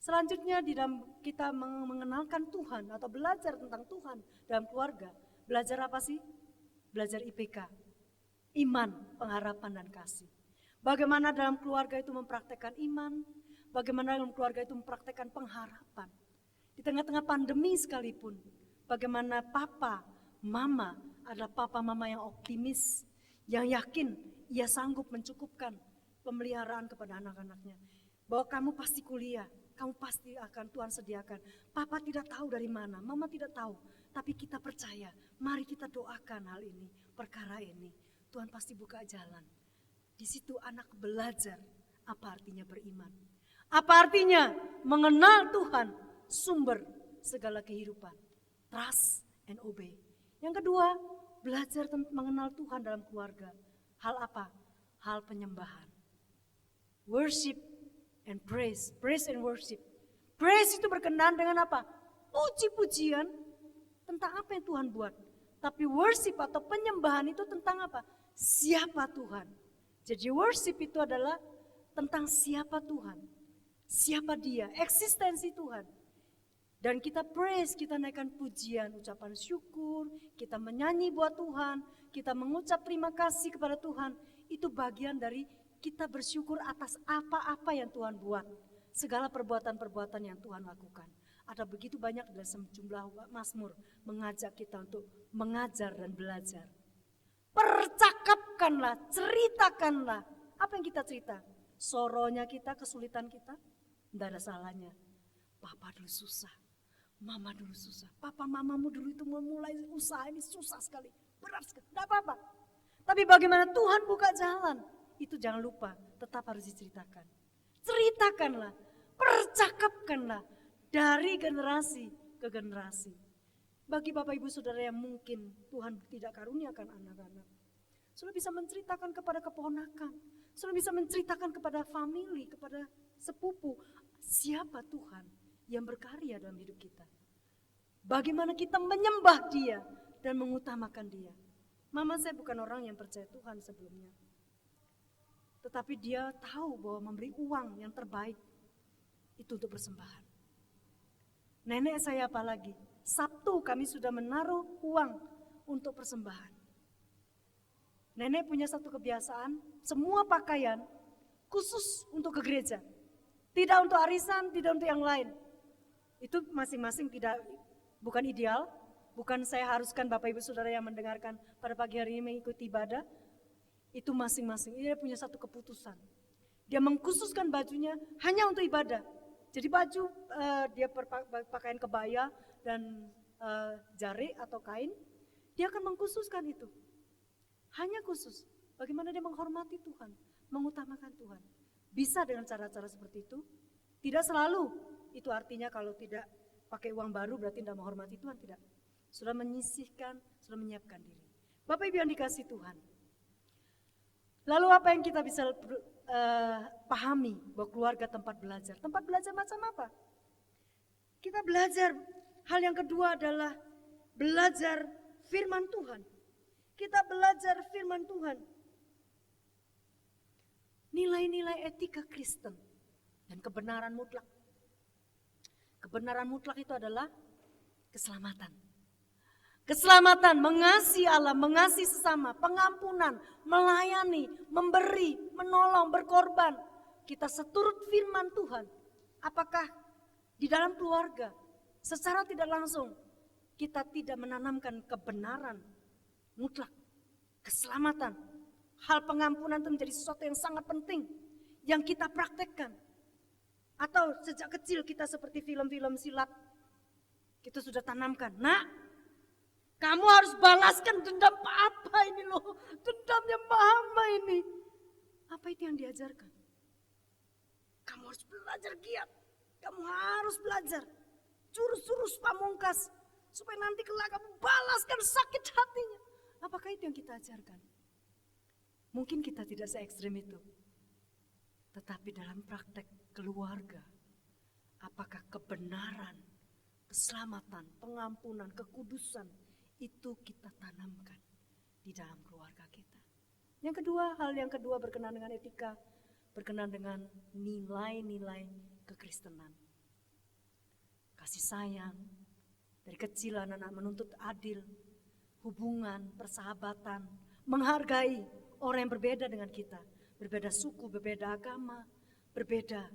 Selanjutnya di dalam kita mengenalkan Tuhan atau belajar tentang Tuhan dalam keluarga. Belajar apa sih? Belajar IPK, iman, pengharapan dan kasih. Bagaimana dalam keluarga itu mempraktekkan iman, bagaimana dalam keluarga itu mempraktekkan pengharapan. Di tengah-tengah pandemi sekalipun, bagaimana papa, mama adalah papa mama yang optimis, yang yakin ia sanggup mencukupkan pemeliharaan kepada anak-anaknya. Bahwa kamu pasti kuliah, kamu pasti akan Tuhan sediakan. Papa tidak tahu dari mana, mama tidak tahu. Tapi kita percaya, mari kita doakan hal ini, perkara ini. Tuhan pasti buka jalan. Di situ anak belajar apa artinya beriman. Apa artinya mengenal Tuhan, sumber segala kehidupan. Trust and obey. Yang kedua, belajar mengenal Tuhan dalam keluarga. Hal apa? Hal penyembahan. Worship and praise. Praise and worship. Praise itu berkenaan dengan apa? Puji-pujian tentang apa yang Tuhan buat. Tapi worship atau penyembahan itu tentang apa? Siapa Tuhan. Jadi worship itu adalah tentang siapa Tuhan. Siapa dia, eksistensi Tuhan. Dan kita praise, kita naikkan pujian, ucapan syukur, kita menyanyi buat Tuhan, kita mengucap terima kasih kepada Tuhan. Itu bagian dari kita bersyukur atas apa-apa yang Tuhan buat. Segala perbuatan-perbuatan yang Tuhan lakukan. Ada begitu banyak dalam sejumlah mazmur mengajak kita untuk mengajar dan belajar. Percakapkanlah, ceritakanlah. Apa yang kita cerita? Soronya kita, kesulitan kita? Tidak ada salahnya. Papa dulu susah, mama dulu susah. Papa mamamu dulu itu memulai usaha ini susah sekali, berat sekali. Tidak apa-apa. Tapi bagaimana Tuhan buka jalan? Itu jangan lupa, tetap harus diceritakan. Ceritakanlah, percakapkanlah. Dari generasi ke generasi. Bagi Bapak Ibu Saudara yang mungkin Tuhan tidak karuniakan anak-anak. Sudah bisa menceritakan kepada keponakan. Sudah bisa menceritakan kepada famili, kepada sepupu. Siapa Tuhan yang berkarya dalam hidup kita. Bagaimana kita menyembah Dia dan mengutamakan Dia. Mama saya bukan orang yang percaya Tuhan sebelumnya. Tetapi dia tahu bahwa memberi uang yang terbaik itu untuk persembahan. Nenek saya apalagi, Sabtu kami sudah menaruh uang untuk persembahan. Nenek punya satu kebiasaan, semua pakaian khusus untuk ke gereja. Tidak untuk arisan, tidak untuk yang lain. Itu masing-masing bukan ideal, bukan saya haruskan Bapak Ibu Saudara yang mendengarkan pada pagi hari ini mengikuti ibadah. Itu masing-masing, dia punya satu keputusan. Dia mengkhususkan bajunya hanya untuk ibadah. Jadi baju dia pakaian kebaya dan jari atau kain, dia akan mengkhususkan itu. Hanya khusus. Bagaimana dia menghormati Tuhan, mengutamakan Tuhan. Bisa dengan cara-cara seperti itu. Tidak selalu. Itu artinya kalau tidak pakai uang baru berarti tidak menghormati Tuhan, tidak. Sudah menyisihkan, sudah menyiapkan diri. Bapak Ibu yang dikasihi Tuhan. Lalu apa yang kita bisa pahami bahwa keluarga tempat belajar? Tempat belajar macam apa? Kita belajar, hal yang kedua adalah belajar firman Tuhan. Kita belajar firman Tuhan. Nilai-nilai etika Kristen dan kebenaran mutlak. Kebenaran mutlak itu adalah keselamatan. Keselamatan, mengasihi Allah, mengasihi sesama, pengampunan, melayani, memberi, menolong, berkorban. Kita seturut firman Tuhan. Apakah di dalam keluarga secara tidak langsung kita tidak menanamkan kebenaran mutlak, keselamatan. Hal pengampunan itu menjadi sesuatu yang sangat penting yang kita praktekkan. Atau sejak kecil kita seperti film-film silat, kita sudah tanamkan. Nah, Kamu harus balaskan dendam papa ini loh. Dendamnya mama ini. Apa itu yang diajarkan? Kamu harus belajar giat. Kamu harus belajar. Jurus-jurus pamungkas. Supaya nanti kelak kamu balaskan sakit hatinya. Apakah itu yang kita ajarkan? Mungkin kita tidak se ekstrem itu. Tetapi dalam praktek keluarga. Apakah kebenaran, keselamatan, pengampunan, kekudusan. Itu kita tanamkan di dalam keluarga kita. Yang kedua, hal yang kedua berkenaan dengan etika, berkenaan dengan nilai-nilai kekristenan. Kasih sayang, dari kecil anak-anak menuntut adil, hubungan, persahabatan, menghargai orang yang berbeda dengan kita, berbeda suku, berbeda agama, berbeda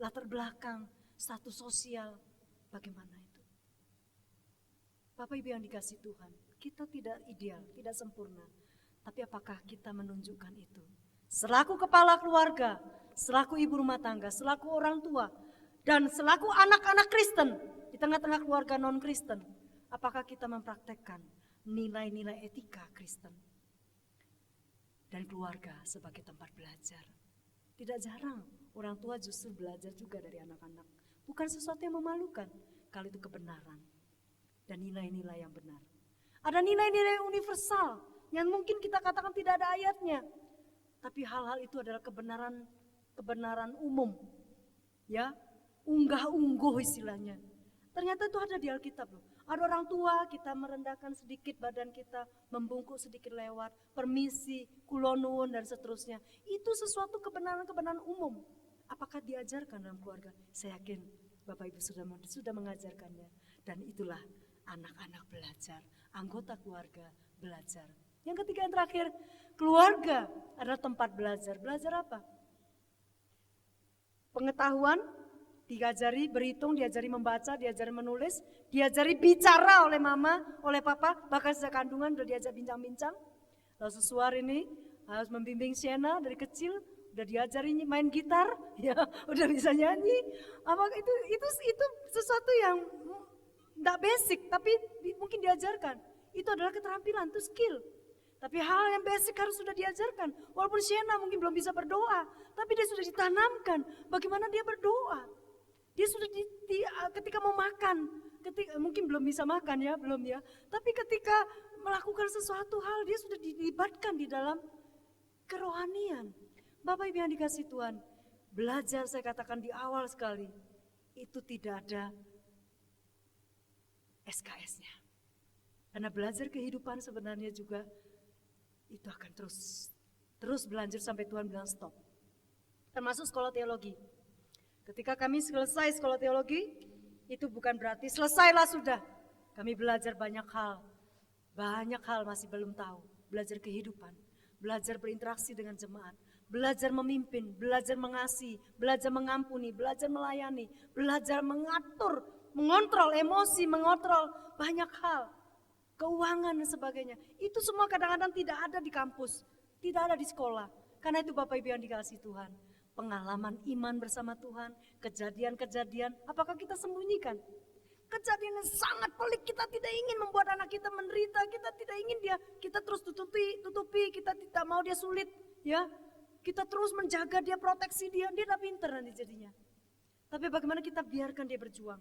latar belakang, status sosial, bagaimana itu? Bapak Ibu yang dikasih Tuhan, kita tidak ideal, tidak sempurna. Tapi apakah kita menunjukkan itu? Selaku kepala keluarga, selaku ibu rumah tangga, selaku orang tua, dan selaku anak-anak Kristen di tengah-tengah keluarga non-Kristen, apakah kita mempraktekkan nilai-nilai etika Kristen? Dan keluarga sebagai tempat belajar. Tidak jarang orang tua justru belajar juga dari anak-anak. Bukan sesuatu yang memalukan, kalau itu kebenaran. Dan nilai-nilai yang benar. Ada nilai-nilai universal yang mungkin kita katakan tidak ada ayatnya. Tapi hal-hal itu adalah kebenaran umum. Ya, unggah-ungguh istilahnya. Ternyata itu ada di Alkitab loh. Ada orang tua, kita merendahkan sedikit badan kita, membungkuk sedikit lewat, permisi, kulonun dan seterusnya. Itu sesuatu kebenaran-kebenaran umum. Apakah diajarkan dalam keluarga? Saya yakin Bapak Ibu sudah mengajarkannya. Dan itulah anak-anak belajar, anggota keluarga belajar. Yang ketiga yang terakhir, keluarga adalah tempat belajar. Belajar apa? Pengetahuan, diajari berhitung, diajari membaca, diajari menulis, diajari bicara oleh mama, oleh papa, bahkan sejak kandungan sudah diajak bincang-bincang. Lalu sesuar ini harus membimbing Sienna dari kecil, udah diajari main gitar, ya udah bisa nyanyi. Apa itu sesuatu yang tidak basic, tapi mungkin diajarkan. Itu adalah keterampilan, itu skill. Tapi hal yang basic harus sudah diajarkan. Walaupun Sienna mungkin belum bisa berdoa, tapi dia sudah ditanamkan bagaimana dia berdoa. Dia sudah ketika mau makan, mungkin belum bisa makan ya, belum ya. Tapi ketika melakukan sesuatu hal, dia sudah dilibatkan di dalam kerohanian. Bapak Ibu yang dikasih Tuhan, belajar saya katakan di awal sekali, itu tidak ada SKS-nya. Karena belajar kehidupan sebenarnya juga itu akan terus berlanjut sampai Tuhan bilang stop. Termasuk sekolah teologi. Ketika kami selesai sekolah teologi, itu bukan berarti selesailah sudah. Kami belajar banyak hal masih belum tahu. Belajar kehidupan, belajar berinteraksi dengan jemaat, belajar memimpin, belajar mengasihi, belajar mengampuni, belajar melayani, belajar mengatur, mengontrol emosi, mengontrol banyak hal, keuangan dan sebagainya. Itu semua kadang-kadang tidak ada di kampus, tidak ada di sekolah. Karena itu Bapak Ibu yang dikasih Tuhan, pengalaman iman bersama Tuhan, kejadian-kejadian, apakah kita sembunyikan? Kejadian yang sangat pelik, kita tidak ingin membuat anak kita menderita, kita tidak ingin kita terus tutupi, kita tidak mau dia sulit, ya. Kita terus menjaga dia, proteksi dia tidak pintar nanti jadinya. Tapi bagaimana kita biarkan dia berjuang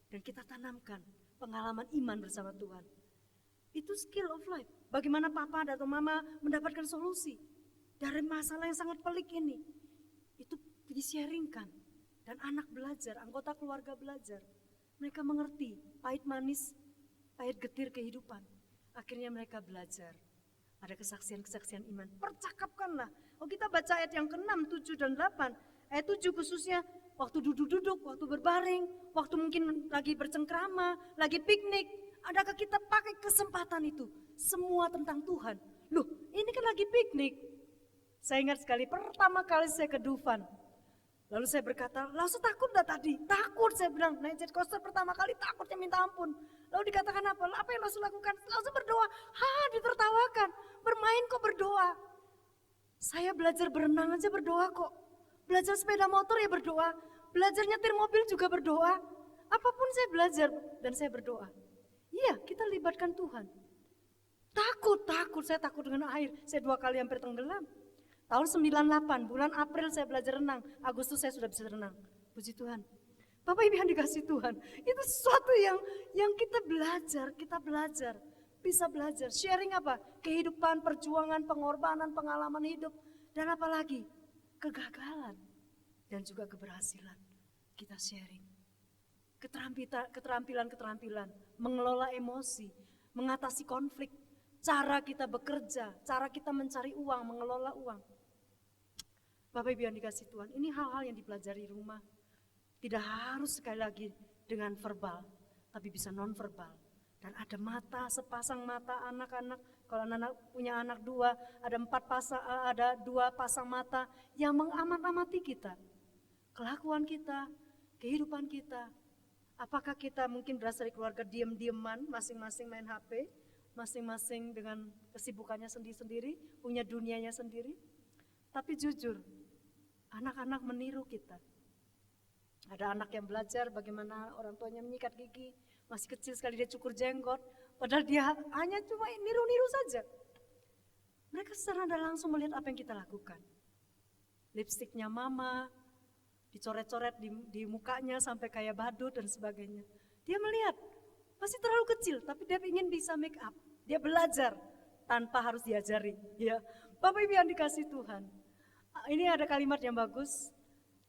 dan kita tanamkan pengalaman iman bersama Tuhan. Itu skill of life. Bagaimana papa atau mama mendapatkan solusi dari masalah yang sangat pelik ini. Itu di-sharingkan dan anak belajar, anggota keluarga belajar. Mereka mengerti pahit manis, pahit getir kehidupan. Akhirnya mereka belajar. Ada kesaksian-kesaksian iman. Percakapkanlah. Oh, kita baca ayat yang ke-6, 7 dan 8. Ayat 7 khususnya waktu duduk-duduk, waktu berbaring, waktu mungkin lagi bercengkrama, lagi piknik. Adakah kita pakai kesempatan itu? Semua tentang Tuhan. Loh, ini kan lagi piknik. Saya ingat sekali, pertama kali saya ke Dufan. Lalu saya berkata, langsung takut dah tadi. Takut saya bilang, naik jet coaster pertama kali takutnya minta ampun. Lalu dikatakan apa? Apa yang langsung lakukan? Langsung berdoa. Ditertawakan. Bermain kok berdoa. Saya belajar berenang aja berdoa kok. Belajar sepeda motor ya berdoa. Belajar nyetir mobil juga berdoa. Apapun saya belajar dan saya berdoa. Iya, kita libatkan Tuhan. Takut, saya takut dengan air. Saya 2 kali hampir tenggelam. Tahun 98, bulan April saya belajar renang, Agustus saya sudah bisa renang. Puji Tuhan. Bapak Ibu yang dikasih Tuhan, itu sesuatu yang kita belajar, bisa belajar. Sharing apa? Kehidupan, perjuangan, pengorbanan, pengalaman hidup, dan apalagi kegagalan dan juga keberhasilan. Kita sharing. Keterampilan, mengelola emosi, mengatasi konflik, cara kita bekerja, cara kita mencari uang, mengelola uang. Bapak Ibu yang dikasih Tuhan, ini hal-hal yang dipelajari di rumah. Tidak harus sekali lagi dengan verbal, tapi bisa non-verbal. Dan ada sepasang mata anak-anak, kalau anak punya anak 2, ada 2 pasang mata yang mengamat-amati kita. Kelakuan kita, kehidupan kita. Apakah kita mungkin berasal dari keluarga diam-diaman, masing-masing main HP, masing-masing dengan kesibukannya sendiri-sendiri, punya dunianya sendiri. Tapi jujur, anak-anak meniru kita. Ada anak yang belajar bagaimana orang tuanya menyikat gigi, masih kecil sekali dia cukur jenggot, padahal dia hanya cuma niru-niru saja. Mereka secara tidak langsung melihat apa yang kita lakukan. Lipstiknya mama, dicoret-coret di mukanya sampai kayak badut dan sebagainya. Dia melihat, masih terlalu kecil, tapi dia ingin bisa make up. Dia belajar tanpa harus diajari. Ya, Bapak Ibu yang dikasih Tuhan. Ini ada kalimat yang bagus.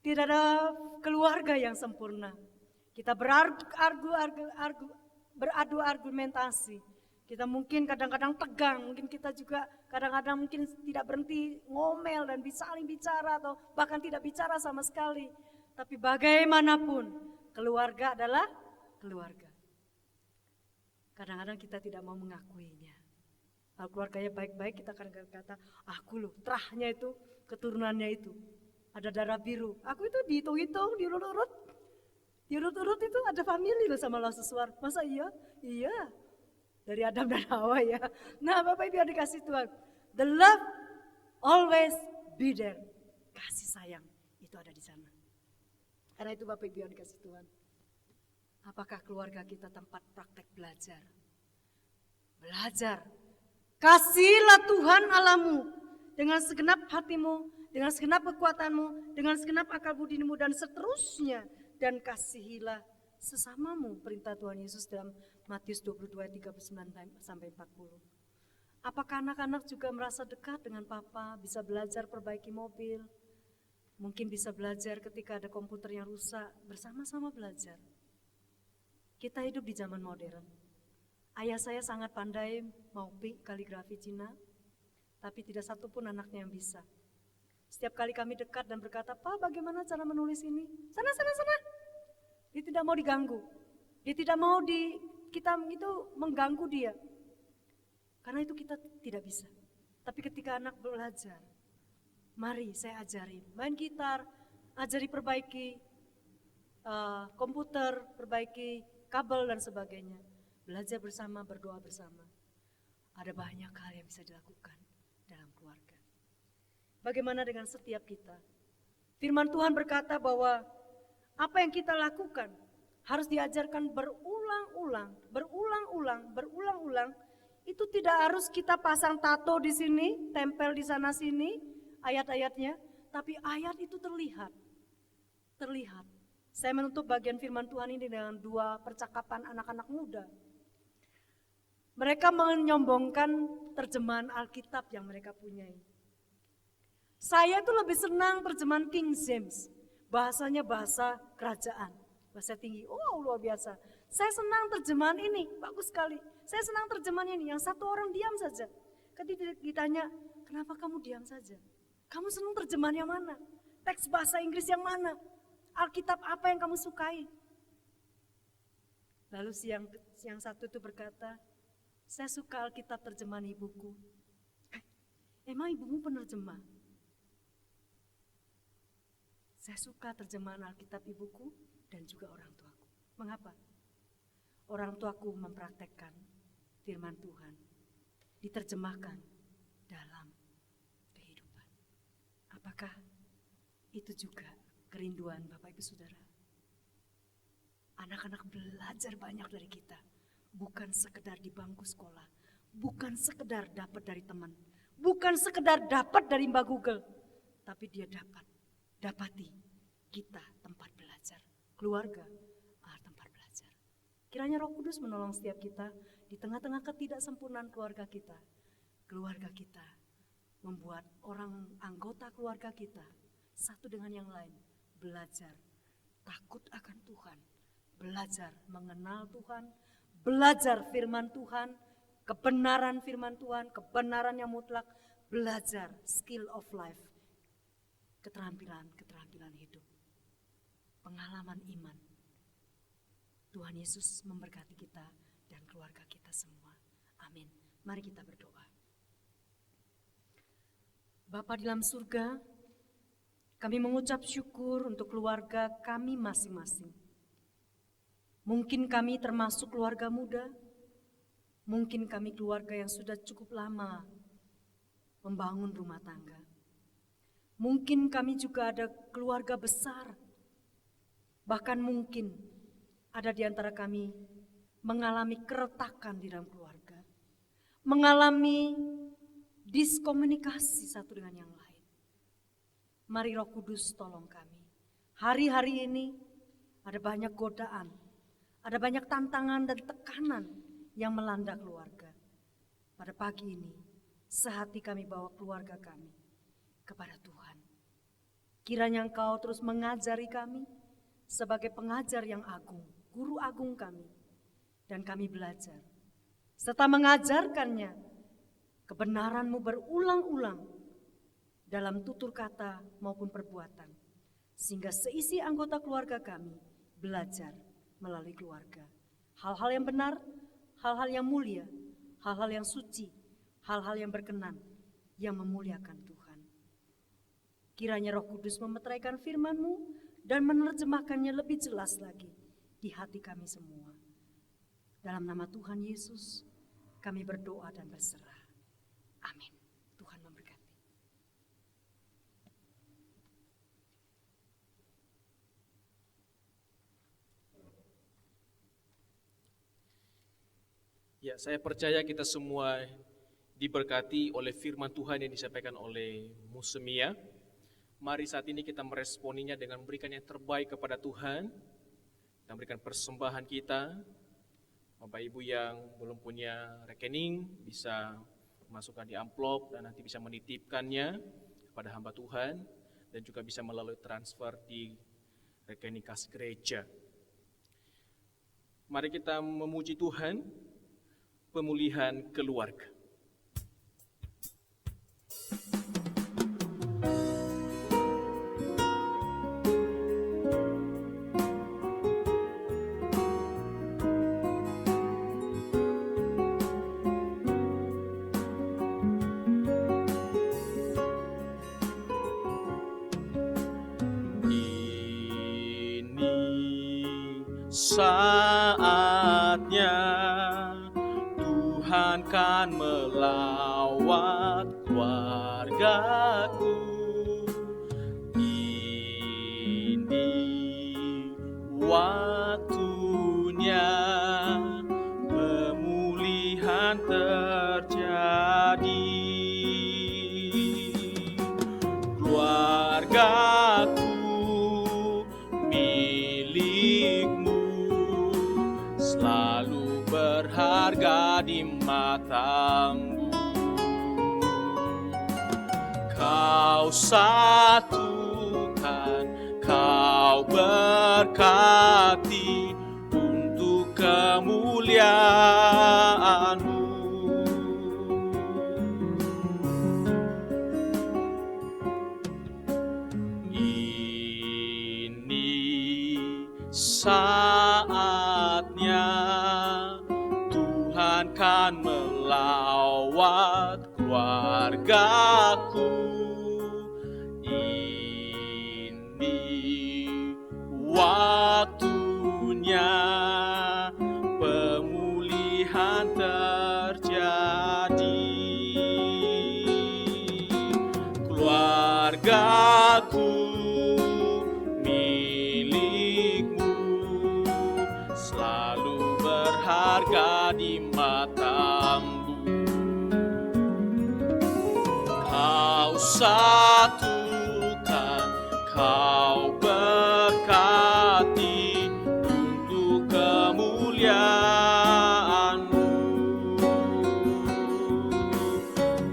Tidak ada keluarga yang sempurna. Kita beradu argumentasi. Kita mungkin kadang-kadang tegang, mungkin kita juga kadang-kadang mungkin tidak berhenti ngomel dan saling bicara atau bahkan tidak bicara sama sekali. Tapi bagaimanapun, keluarga adalah keluarga. Kadang-kadang kita tidak mau mengakuinya. Kalau keluarganya baik-baik, kita kadang-kadang kata, aku loh, terahnya itu, keturunannya itu. Ada darah biru. Aku itu dihitung-hitung, diurut-urut itu ada family loh sama Allah sesuar. Masa iya? Iya. Dari Adam dan Hawa ya. Nah Bapak Ibu yang dikasih Tuhan. The love always be there. Kasih sayang itu ada di sana. Karena itu Bapak Ibu yang dikasih Tuhan. Apakah keluarga kita tempat praktek belajar? Belajar. Kasihlah Tuhan Allahmu dengan segenap hatimu, dengan segenap kekuatanmu, dengan segenap akal budimu dan seterusnya. Dan kasihilah sesamamu, perintah Tuhan Yesus dalam Matius 22 ayat 39 sampai 40. Apakah anak-anak juga merasa dekat dengan papa, bisa belajar perbaiki mobil, mungkin bisa belajar ketika ada komputer yang rusak, bersama-sama belajar. Kita hidup di zaman modern. Ayah saya sangat pandai maupik kaligrafi Cina, tapi tidak satu pun anaknya yang bisa. Setiap kali kami dekat dan berkata, Pak bagaimana cara menulis ini? Sana. Dia tidak mau diganggu. Dia tidak mau kita itu mengganggu dia. Karena itu kita tidak bisa. Tapi ketika anak belajar, mari saya ajari. Main gitar, ajari perbaiki komputer, perbaiki kabel dan sebagainya. Belajar bersama, berdoa bersama. Ada banyak hal yang bisa dilakukan dalam keluarga. Bagaimana dengan setiap kita? Firman Tuhan berkata bahwa apa yang kita lakukan harus diajarkan berulang-ulang. Itu tidak harus kita pasang tato di sini, tempel di sana sini, ayat-ayatnya, tapi ayat itu terlihat. Saya menutup bagian firman Tuhan ini dengan 2 percakapan anak-anak muda. Mereka menyombongkan terjemahan Alkitab yang mereka punyai. Saya itu lebih senang terjemahan King James. Bahasanya bahasa kerajaan, bahasa tinggi. Oh luar biasa. Saya senang terjemahan ini, bagus sekali. Saya senang terjemahan ini, yang satu orang diam saja. Ketika ditanya, kenapa kamu diam saja? Kamu senang terjemahan yang mana? Teks bahasa Inggris yang mana? Alkitab apa yang kamu sukai? Lalu yang satu itu berkata, saya suka Alkitab terjemahan ibuku. Emang ibumu penerjemah? Saya suka terjemahan Alkitab ibuku dan juga orang tuaku. Mengapa? Orang tuaku mempraktekkan firman Tuhan, diterjemahkan dalam kehidupan. Apakah itu juga kerinduan Bapak Ibu Saudara? Anak-anak belajar banyak dari kita, bukan sekedar di bangku sekolah, bukan sekedar dapat dari teman, bukan sekedar dapat dari Mbak Google, tapi dia dapati kita tempat belajar, keluarga tempat belajar. Kiranya Roh Kudus menolong setiap kita di tengah-tengah ketidaksempurnaan keluarga kita membuat orang anggota keluarga kita satu dengan yang lain belajar takut akan Tuhan, belajar mengenal Tuhan, belajar firman Tuhan, kebenaran firman Tuhan, kebenaran yang mutlak, belajar skill of life, keterampilan hidup, pengalaman iman. Tuhan Yesus memberkati kita dan keluarga kita semua. Amin. Mari kita berdoa. Bapa di dalam surga, kami mengucap syukur untuk keluarga kami masing-masing. Mungkin kami termasuk keluarga muda, mungkin kami keluarga yang sudah cukup lama membangun rumah tangga. Mungkin kami juga ada keluarga besar, bahkan mungkin ada di antara kami mengalami keretakan di dalam keluarga, mengalami diskomunikasi satu dengan yang lain. Mari Roh Kudus tolong kami. Hari-hari ini ada banyak godaan, ada banyak tantangan dan tekanan yang melanda keluarga. Pada pagi ini, sehati kami bawa keluarga kami kepada Tuhan. Kiranya Engkau terus mengajari kami sebagai pengajar yang agung, guru agung kami. Dan kami belajar, serta mengajarkannya kebenaran-Mu berulang-ulang dalam tutur kata maupun perbuatan. Sehingga seisi anggota keluarga kami belajar melalui keluarga. Hal-hal yang benar, hal-hal yang mulia, hal-hal yang suci, hal-hal yang berkenan, yang memuliakan Tuhan. Kiranya Roh Kudus memeteraikan firman-Mu dan menerjemahkannya lebih jelas lagi di hati kami semua. Dalam nama Tuhan Yesus, kami berdoa dan berserah. Amin. Tuhan memberkati. Ya, saya percaya kita semua diberkati oleh firman Tuhan yang disampaikan oleh Musemia. Mari saat ini kita meresponinya dengan memberikan yang terbaik kepada Tuhan. Kita memberikan persembahan kita. Bapak Ibu yang belum punya rekening bisa masukkan di amplop dan nanti bisa menitipkannya kepada hamba Tuhan dan juga bisa melalui transfer di rekening kas gereja. Mari kita memuji Tuhan, pemulihan keluarga. Saatnya Tuhan kan melawat keluargaku. Ini waktunya pemulihan terjadi. Keluargaku berharga di matamu. Kau satukan, kau berkati untuk kemuliaan-Mu. Ini saatnya Tuhan kan melawat keluargaku. Ini waktunya pemulihan terjadi. Keluargaku milik-Mu, selalu berharga di matamu. satukan, Kau berkati untuk kemuliaan-Mu.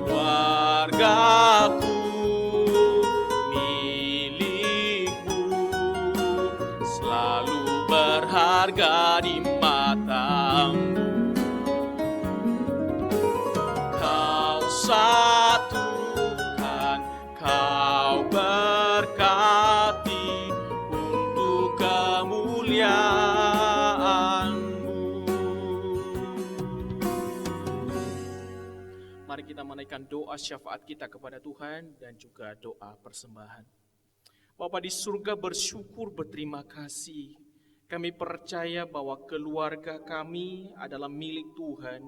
Keluargaku milik-Mu, selalu berharga di mata-Mu. Kau satukan, Kau berkati untuk kemuliaan-Mu. Mari kita menaikkan doa syafaat kita kepada Tuhan dan juga doa persembahan. Bapa di surga, bersyukur, berterima kasih. Kami percaya bahwa keluarga kami adalah milik Tuhan.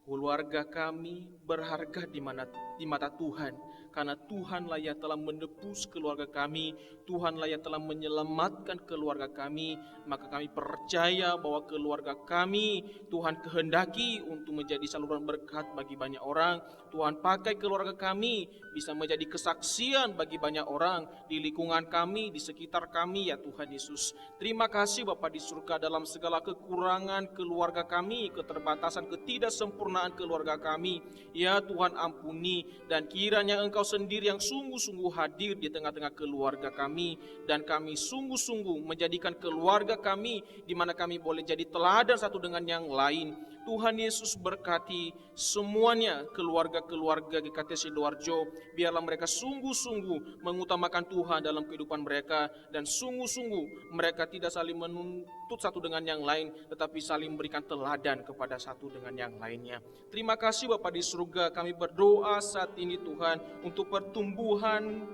Keluarga kami berharga di mata Tuhan, karena Tuhanlah yang telah menebus keluarga kami, Tuhanlah yang telah menyelamatkan keluarga kami. Maka kami percaya bahwa keluarga kami Tuhan kehendaki untuk menjadi saluran berkat bagi banyak orang. Tuhan pakai keluarga kami bisa menjadi kesaksian bagi banyak orang di lingkungan kami, di sekitar kami, ya Tuhan Yesus. Terima kasih Bapa di surga, dalam segala kekurangan keluarga kami, keterbatasan, ketidaksempurnaan keluarga kami, ya Tuhan ampuni, dan kiranya Engkau sendiri yang sungguh-sungguh hadir di tengah-tengah keluarga kami, dan kami sungguh-sungguh menjadikan keluarga kami di mana kami boleh jadi teladan satu dengan yang lain. Tuhan Yesus berkati semuanya, keluarga-keluarga GKT Sidoarjo, biarlah mereka sungguh-sungguh mengutamakan Tuhan dalam kehidupan mereka, dan sungguh-sungguh mereka tidak saling menuntut satu dengan yang lain, tetapi saling memberikan teladan kepada satu dengan yang lainnya. Terima kasih Bapa di surga, kami berdoa saat ini Tuhan untuk pertumbuhan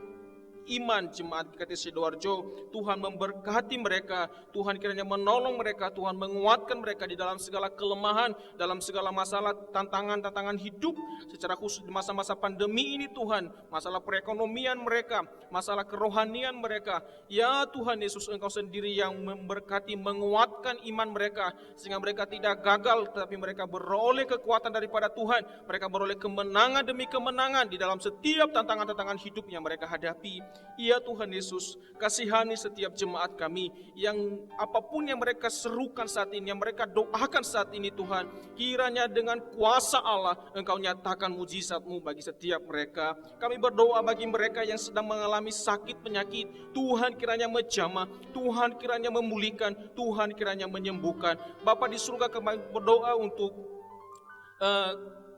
iman jemaat GKT Sidoarjo. Tuhan memberkati mereka, Tuhan kiranya menolong mereka, Tuhan menguatkan mereka di dalam segala kelemahan, dalam segala masalah, tantangan hidup, secara khusus di masa-masa pandemi ini Tuhan, masalah perekonomian mereka, masalah kerohanian mereka. Ya Tuhan Yesus, Engkau sendiri yang memberkati, menguatkan iman mereka, sehingga mereka tidak gagal, tetapi mereka beroleh kekuatan daripada Tuhan, mereka beroleh kemenangan demi kemenangan di dalam setiap tantangan-tantangan hidup yang mereka hadapi. Ya Tuhan Yesus, kasihani setiap jemaat kami yang apapun yang mereka serukan saat ini, yang mereka doakan saat ini Tuhan, kiranya dengan kuasa Allah Engkau nyatakan mujizat-Mu bagi setiap mereka. Kami berdoa bagi mereka yang sedang mengalami sakit penyakit, Tuhan kiranya menjamah, Tuhan kiranya memulihkan, Tuhan kiranya menyembuhkan. Bapa di surga, kami berdoa untuk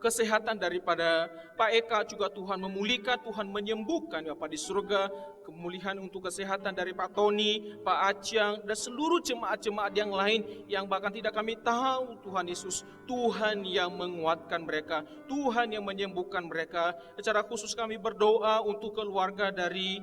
kesehatan daripada Pak Eka juga Tuhan memulihkan, Tuhan menyembuhkan Bapak di surga. Kemuliaan untuk kesehatan dari Pak Tony, Pak Acang, dan seluruh jemaat-jemaat yang lain yang bahkan tidak kami tahu Tuhan Yesus. Tuhan yang menguatkan mereka, Tuhan yang menyembuhkan mereka. Secara khusus kami berdoa untuk keluarga dari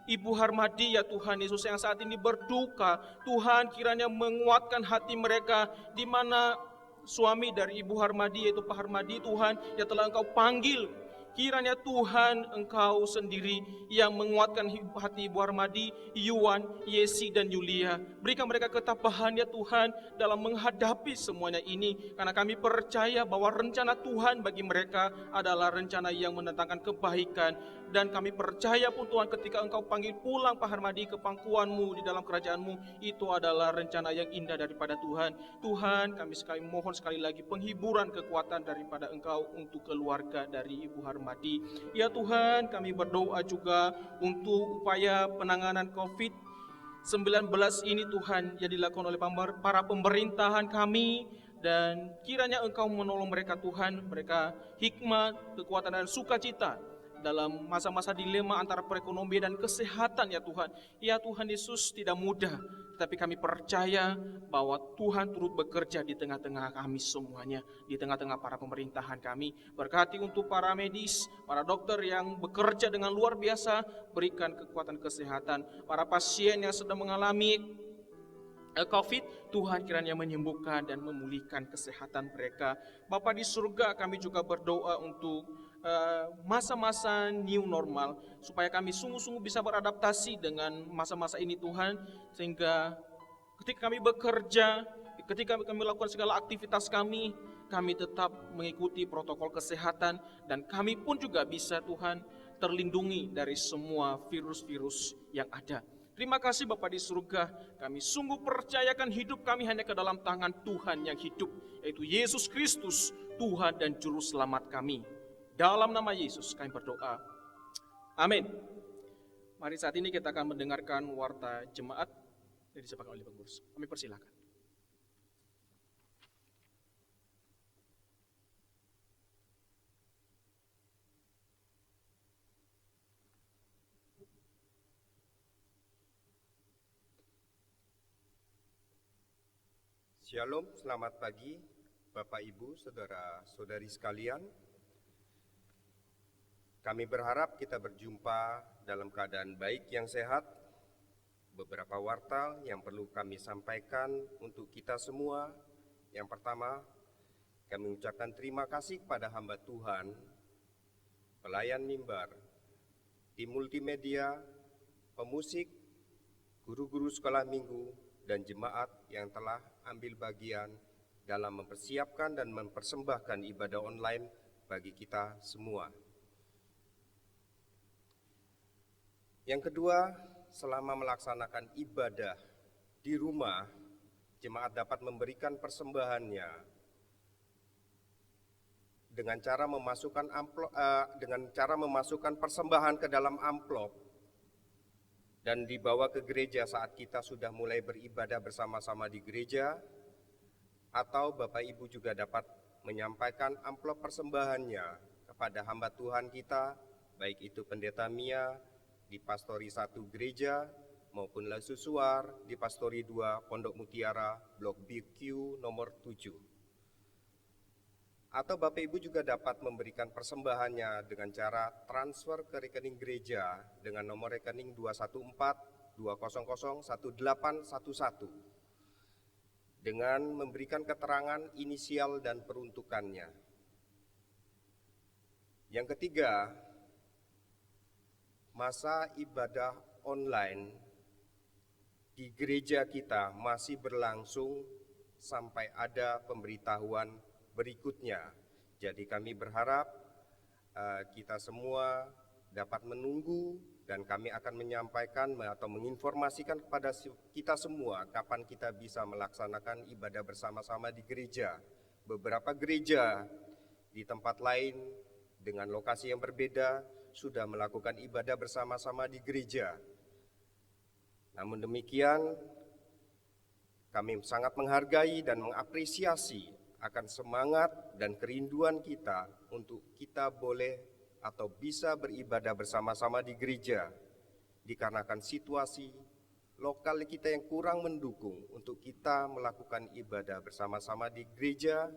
Ibu Harmadi, ya Tuhan Yesus, yang saat ini berduka. Tuhan kiranya menguatkan hati mereka, di mana suami dari Ibu Harmadi, yaitu Pak Harmadi, Tuhan yang telah Engkau panggil. Kiranya Tuhan Engkau sendiri yang menguatkan hati Ibu Harmadi, Yuan, Yesi, dan Yulia. Berikan mereka ketabahan ya Tuhan dalam menghadapi semuanya ini. Karena kami percaya bahwa rencana Tuhan bagi mereka adalah rencana yang mendatangkan kebaikan. Dan kami percaya pun Tuhan, ketika Engkau panggil pulang Pak Harmadi ke pangkuanmu di dalam kerajaan-Mu, itu adalah rencana yang indah daripada Tuhan. Tuhan, kami mohon sekali lagi penghiburan kekuatan daripada Engkau untuk keluarga dari Ibu Harmadi. Ya Tuhan, kami berdoa juga untuk upaya penanganan COVID-19 ini Tuhan, yang dilakukan oleh para pemerintahan kami. Dan kiranya Engkau menolong mereka Tuhan, mereka hikmat, kekuatan, dan sukacita dalam masa-masa dilema antara perekonomian dan kesehatan ya Tuhan. Ya Tuhan Yesus, tidak mudah, tetapi kami percaya bahwa Tuhan turut bekerja di tengah-tengah kami semuanya, di tengah-tengah para pemerintahan kami. Berkati untuk para medis, para dokter yang bekerja dengan luar biasa, berikan kekuatan kesehatan. Para pasien yang sedang mengalami COVID, Tuhan kiranya menyembuhkan dan memulihkan kesehatan mereka. Bapa di surga, kami juga berdoa untuk masa-masa new normal, supaya kami sungguh-sungguh bisa beradaptasi dengan masa-masa ini Tuhan, sehingga ketika kami bekerja, ketika kami melakukan segala aktivitas kami tetap mengikuti protokol kesehatan, dan kami pun juga bisa Tuhan terlindungi dari semua virus-virus yang ada. Terima kasih Bapa di surga, kami sungguh percayakan hidup kami hanya ke dalam tangan Tuhan yang hidup, yaitu Yesus Kristus, Tuhan dan Juru Selamat kami. Dalam nama Yesus kami berdoa. Amin. Mari saat ini kita akan mendengarkan warta jemaat yang disampaikan oleh pengurus. Kami persilakan. Shalom, selamat pagi Bapak Ibu, Saudara-saudari sekalian. Kami berharap kita berjumpa dalam keadaan baik yang sehat. Beberapa warta yang perlu kami sampaikan untuk kita semua. Yang pertama, kami ucapkan terima kasih kepada hamba Tuhan, pelayan mimbar, tim multimedia, pemusik, guru-guru sekolah minggu, dan jemaat yang telah ambil bagian dalam mempersiapkan dan mempersembahkan ibadah online bagi kita semua. Yang kedua, selama melaksanakan ibadah di rumah, jemaat dapat memberikan persembahannya dengan cara memasukkan persembahan ke dalam amplop dan dibawa ke gereja saat kita sudah mulai beribadah bersama-sama di gereja, atau Bapak Ibu juga dapat menyampaikan amplop persembahannya kepada hamba Tuhan kita, baik itu Pendeta Mia di Pastori 1 Gereja maupun Lasusuar di Pastori 2 Pondok Mutiara Blok BQ nomor 7. Atau Bapak Ibu juga dapat memberikan persembahannya dengan cara transfer ke rekening gereja dengan nomor rekening 214-200-1811 dengan memberikan keterangan inisial dan peruntukannya. Yang ketiga, masa ibadah online di gereja kita masih berlangsung sampai ada pemberitahuan berikutnya. Jadi kami berharap kita semua dapat menunggu dan kami akan menyampaikan atau menginformasikan kepada kita semua kapan kita bisa melaksanakan ibadah bersama-sama di gereja. Beberapa gereja di tempat lain dengan lokasi yang berbeda sudah melakukan ibadah bersama-sama di gereja. Namun demikian, kami sangat menghargai dan mengapresiasi akan semangat dan kerinduan kita untuk kita boleh atau bisa beribadah bersama-sama di gereja, dikarenakan situasi lokal kita yang kurang mendukung untuk kita melakukan ibadah bersama-sama di gereja.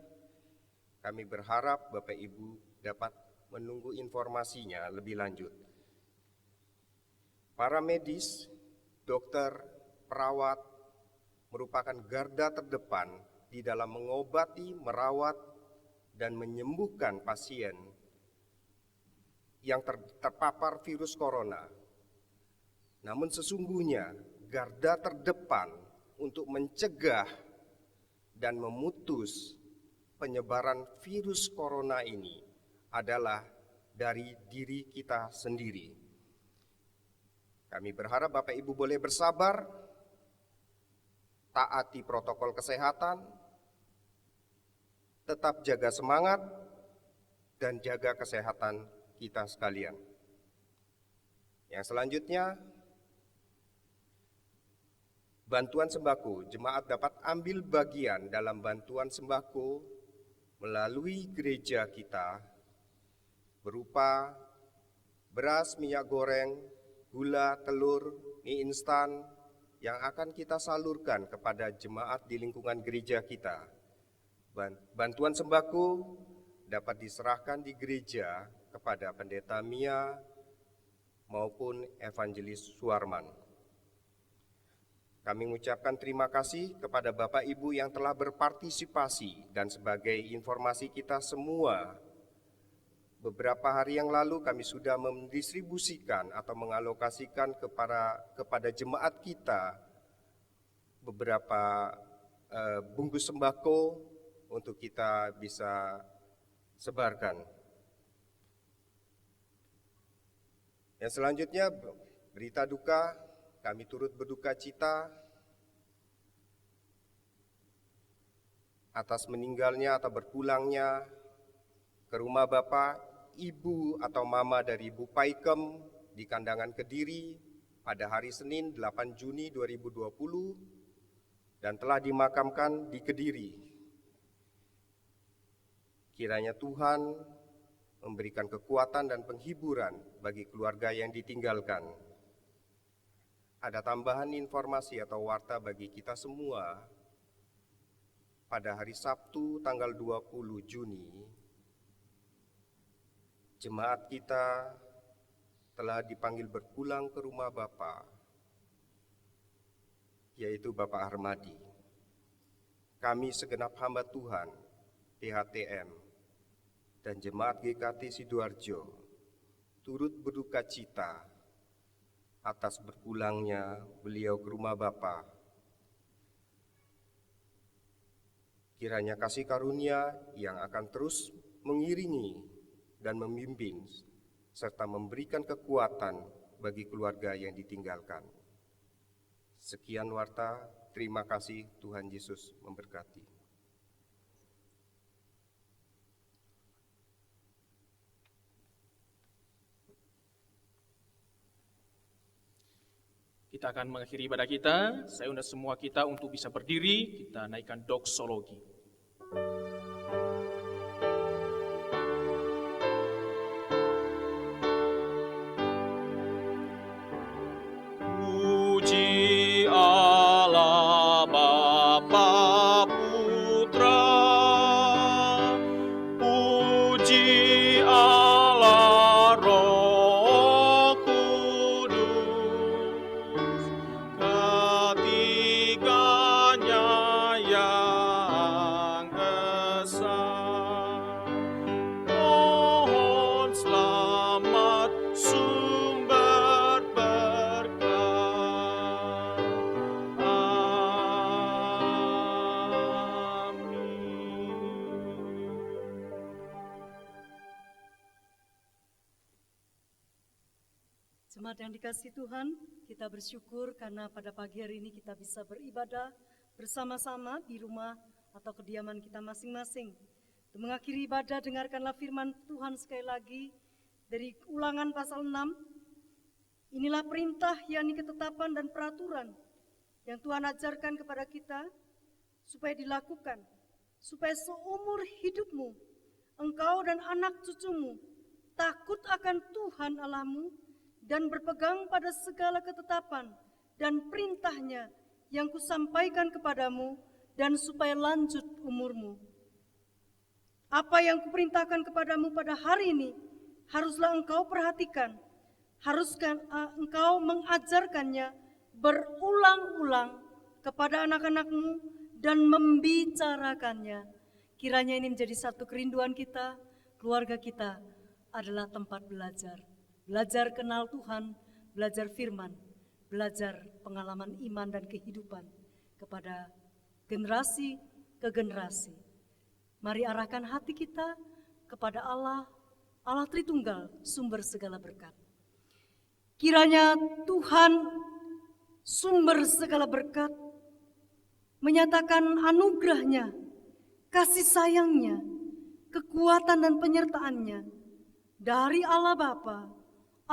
Kami berharap Bapak Ibu dapat menunggu informasinya lebih lanjut. Para medis, dokter, perawat merupakan garda terdepan di dalam mengobati, merawat, dan menyembuhkan pasien yang terpapar virus corona. Namun sesungguhnya garda terdepan untuk mencegah dan memutus penyebaran virus corona ini adalah dari diri kita sendiri. Kami berharap Bapak Ibu boleh bersabar, taati protokol kesehatan, tetap jaga semangat, dan jaga kesehatan kita sekalian. Yang selanjutnya, bantuan sembako. Jemaat dapat ambil bagian dalam bantuan sembako melalui gereja kita berupa beras, minyak goreng, gula, telur, mie instan yang akan kita salurkan kepada jemaat di lingkungan gereja kita. Bantuan sembako dapat diserahkan di gereja kepada Pendeta Mia maupun Evangelis Suarman. Kami mengucapkan terima kasih kepada Bapak Ibu yang telah berpartisipasi, dan sebagai informasi kita semua, beberapa hari yang lalu kami sudah mendistribusikan atau mengalokasikan kepada jemaat kita beberapa bungkus sembako untuk kita bisa sebarkan. Yang selanjutnya, berita duka, kami turut berduka cita atas meninggalnya atau berpulangnya ke rumah Bapak, Ibu atau Mama dari Ibu Paikem di Kandangan Kediri pada hari Senin 8 Juni 2020 dan telah dimakamkan di Kediri. Kiranya Tuhan memberikan kekuatan dan penghiburan bagi keluarga yang ditinggalkan. Ada tambahan informasi atau warta bagi kita semua. Pada hari Sabtu tanggal 20 Juni, jemaat kita telah dipanggil berpulang ke rumah Bapa, yaitu Bapak Harmadi. Kami segenap hamba Tuhan, PHTM, dan Jemaat GKT Sidoarjo turut berduka cita atas berpulangnya beliau ke rumah Bapa. Kiranya kasih karunia yang akan terus mengiringi dan membimbing serta memberikan kekuatan bagi keluarga yang ditinggalkan. Sekian warta, terima kasih, Tuhan Yesus memberkati. Kita akan mengakhiri ibadah kita. Saya undang semua kita untuk bisa berdiri, kita naikkan doksologi. Puji Allah Bapa Putra, puji Allah Roh Kudus, ketiganya yang esa. Mohon selamat sumber berkah. Amin. Jemaat yang dikasihi Tuhan, kita bersyukur karena pada pagi hari ini kita bisa beribadah bersama-sama di rumah atau kediaman kita masing-masing. Untuk mengakhiri ibadah, dengarkanlah firman Tuhan sekali lagi dari Ulangan pasal 6. Inilah perintah, yakni ketetapan dan peraturan yang Tuhan ajarkan kepada kita supaya dilakukan, supaya seumur hidupmu, engkau dan anak cucumu takut akan Tuhan Allahmu dan berpegang pada segala ketetapan dan perintahnya yang kusampaikan kepadamu, dan supaya lanjut umurmu. Apa yang kuperintahkan kepadamu pada hari ini, haruslah engkau perhatikan, haruskan engkau mengajarkannya berulang-ulang kepada anak-anakmu dan membicarakannya. Kiranya ini menjadi satu kerinduan kita, keluarga kita adalah tempat belajar. Belajar kenal Tuhan, belajar firman, belajar pengalaman iman dan kehidupan kepada generasi ke generasi. Mari arahkan hati kita kepada Allah, Allah Tritunggal, sumber segala berkat. Kiranya Tuhan, sumber segala berkat, menyatakan anugerahnya, kasih sayangnya, kekuatan dan penyertaannya dari Allah Bapa,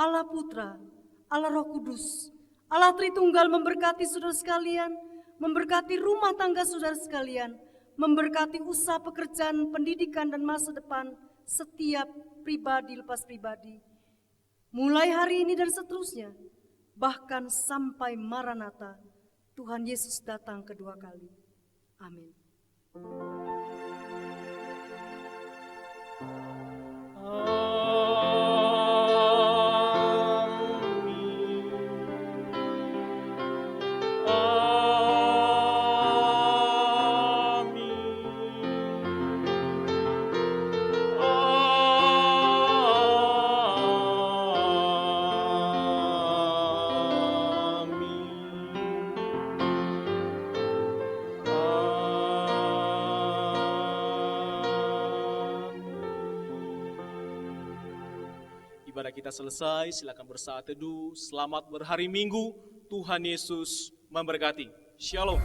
Allah Putra, Allah Roh Kudus, Allah Tritunggal memberkati saudara sekalian, memberkati rumah tangga saudara sekalian, memberkati usaha pekerjaan, pendidikan dan masa depan setiap pribadi lepas pribadi. Mulai hari ini dan seterusnya, bahkan sampai Maranatha, Tuhan Yesus datang kedua kali. Amin. ibadah kita selesai, silakan bersaat teduh. Selamat berhari Minggu. Tuhan Yesus memberkati. Shalom.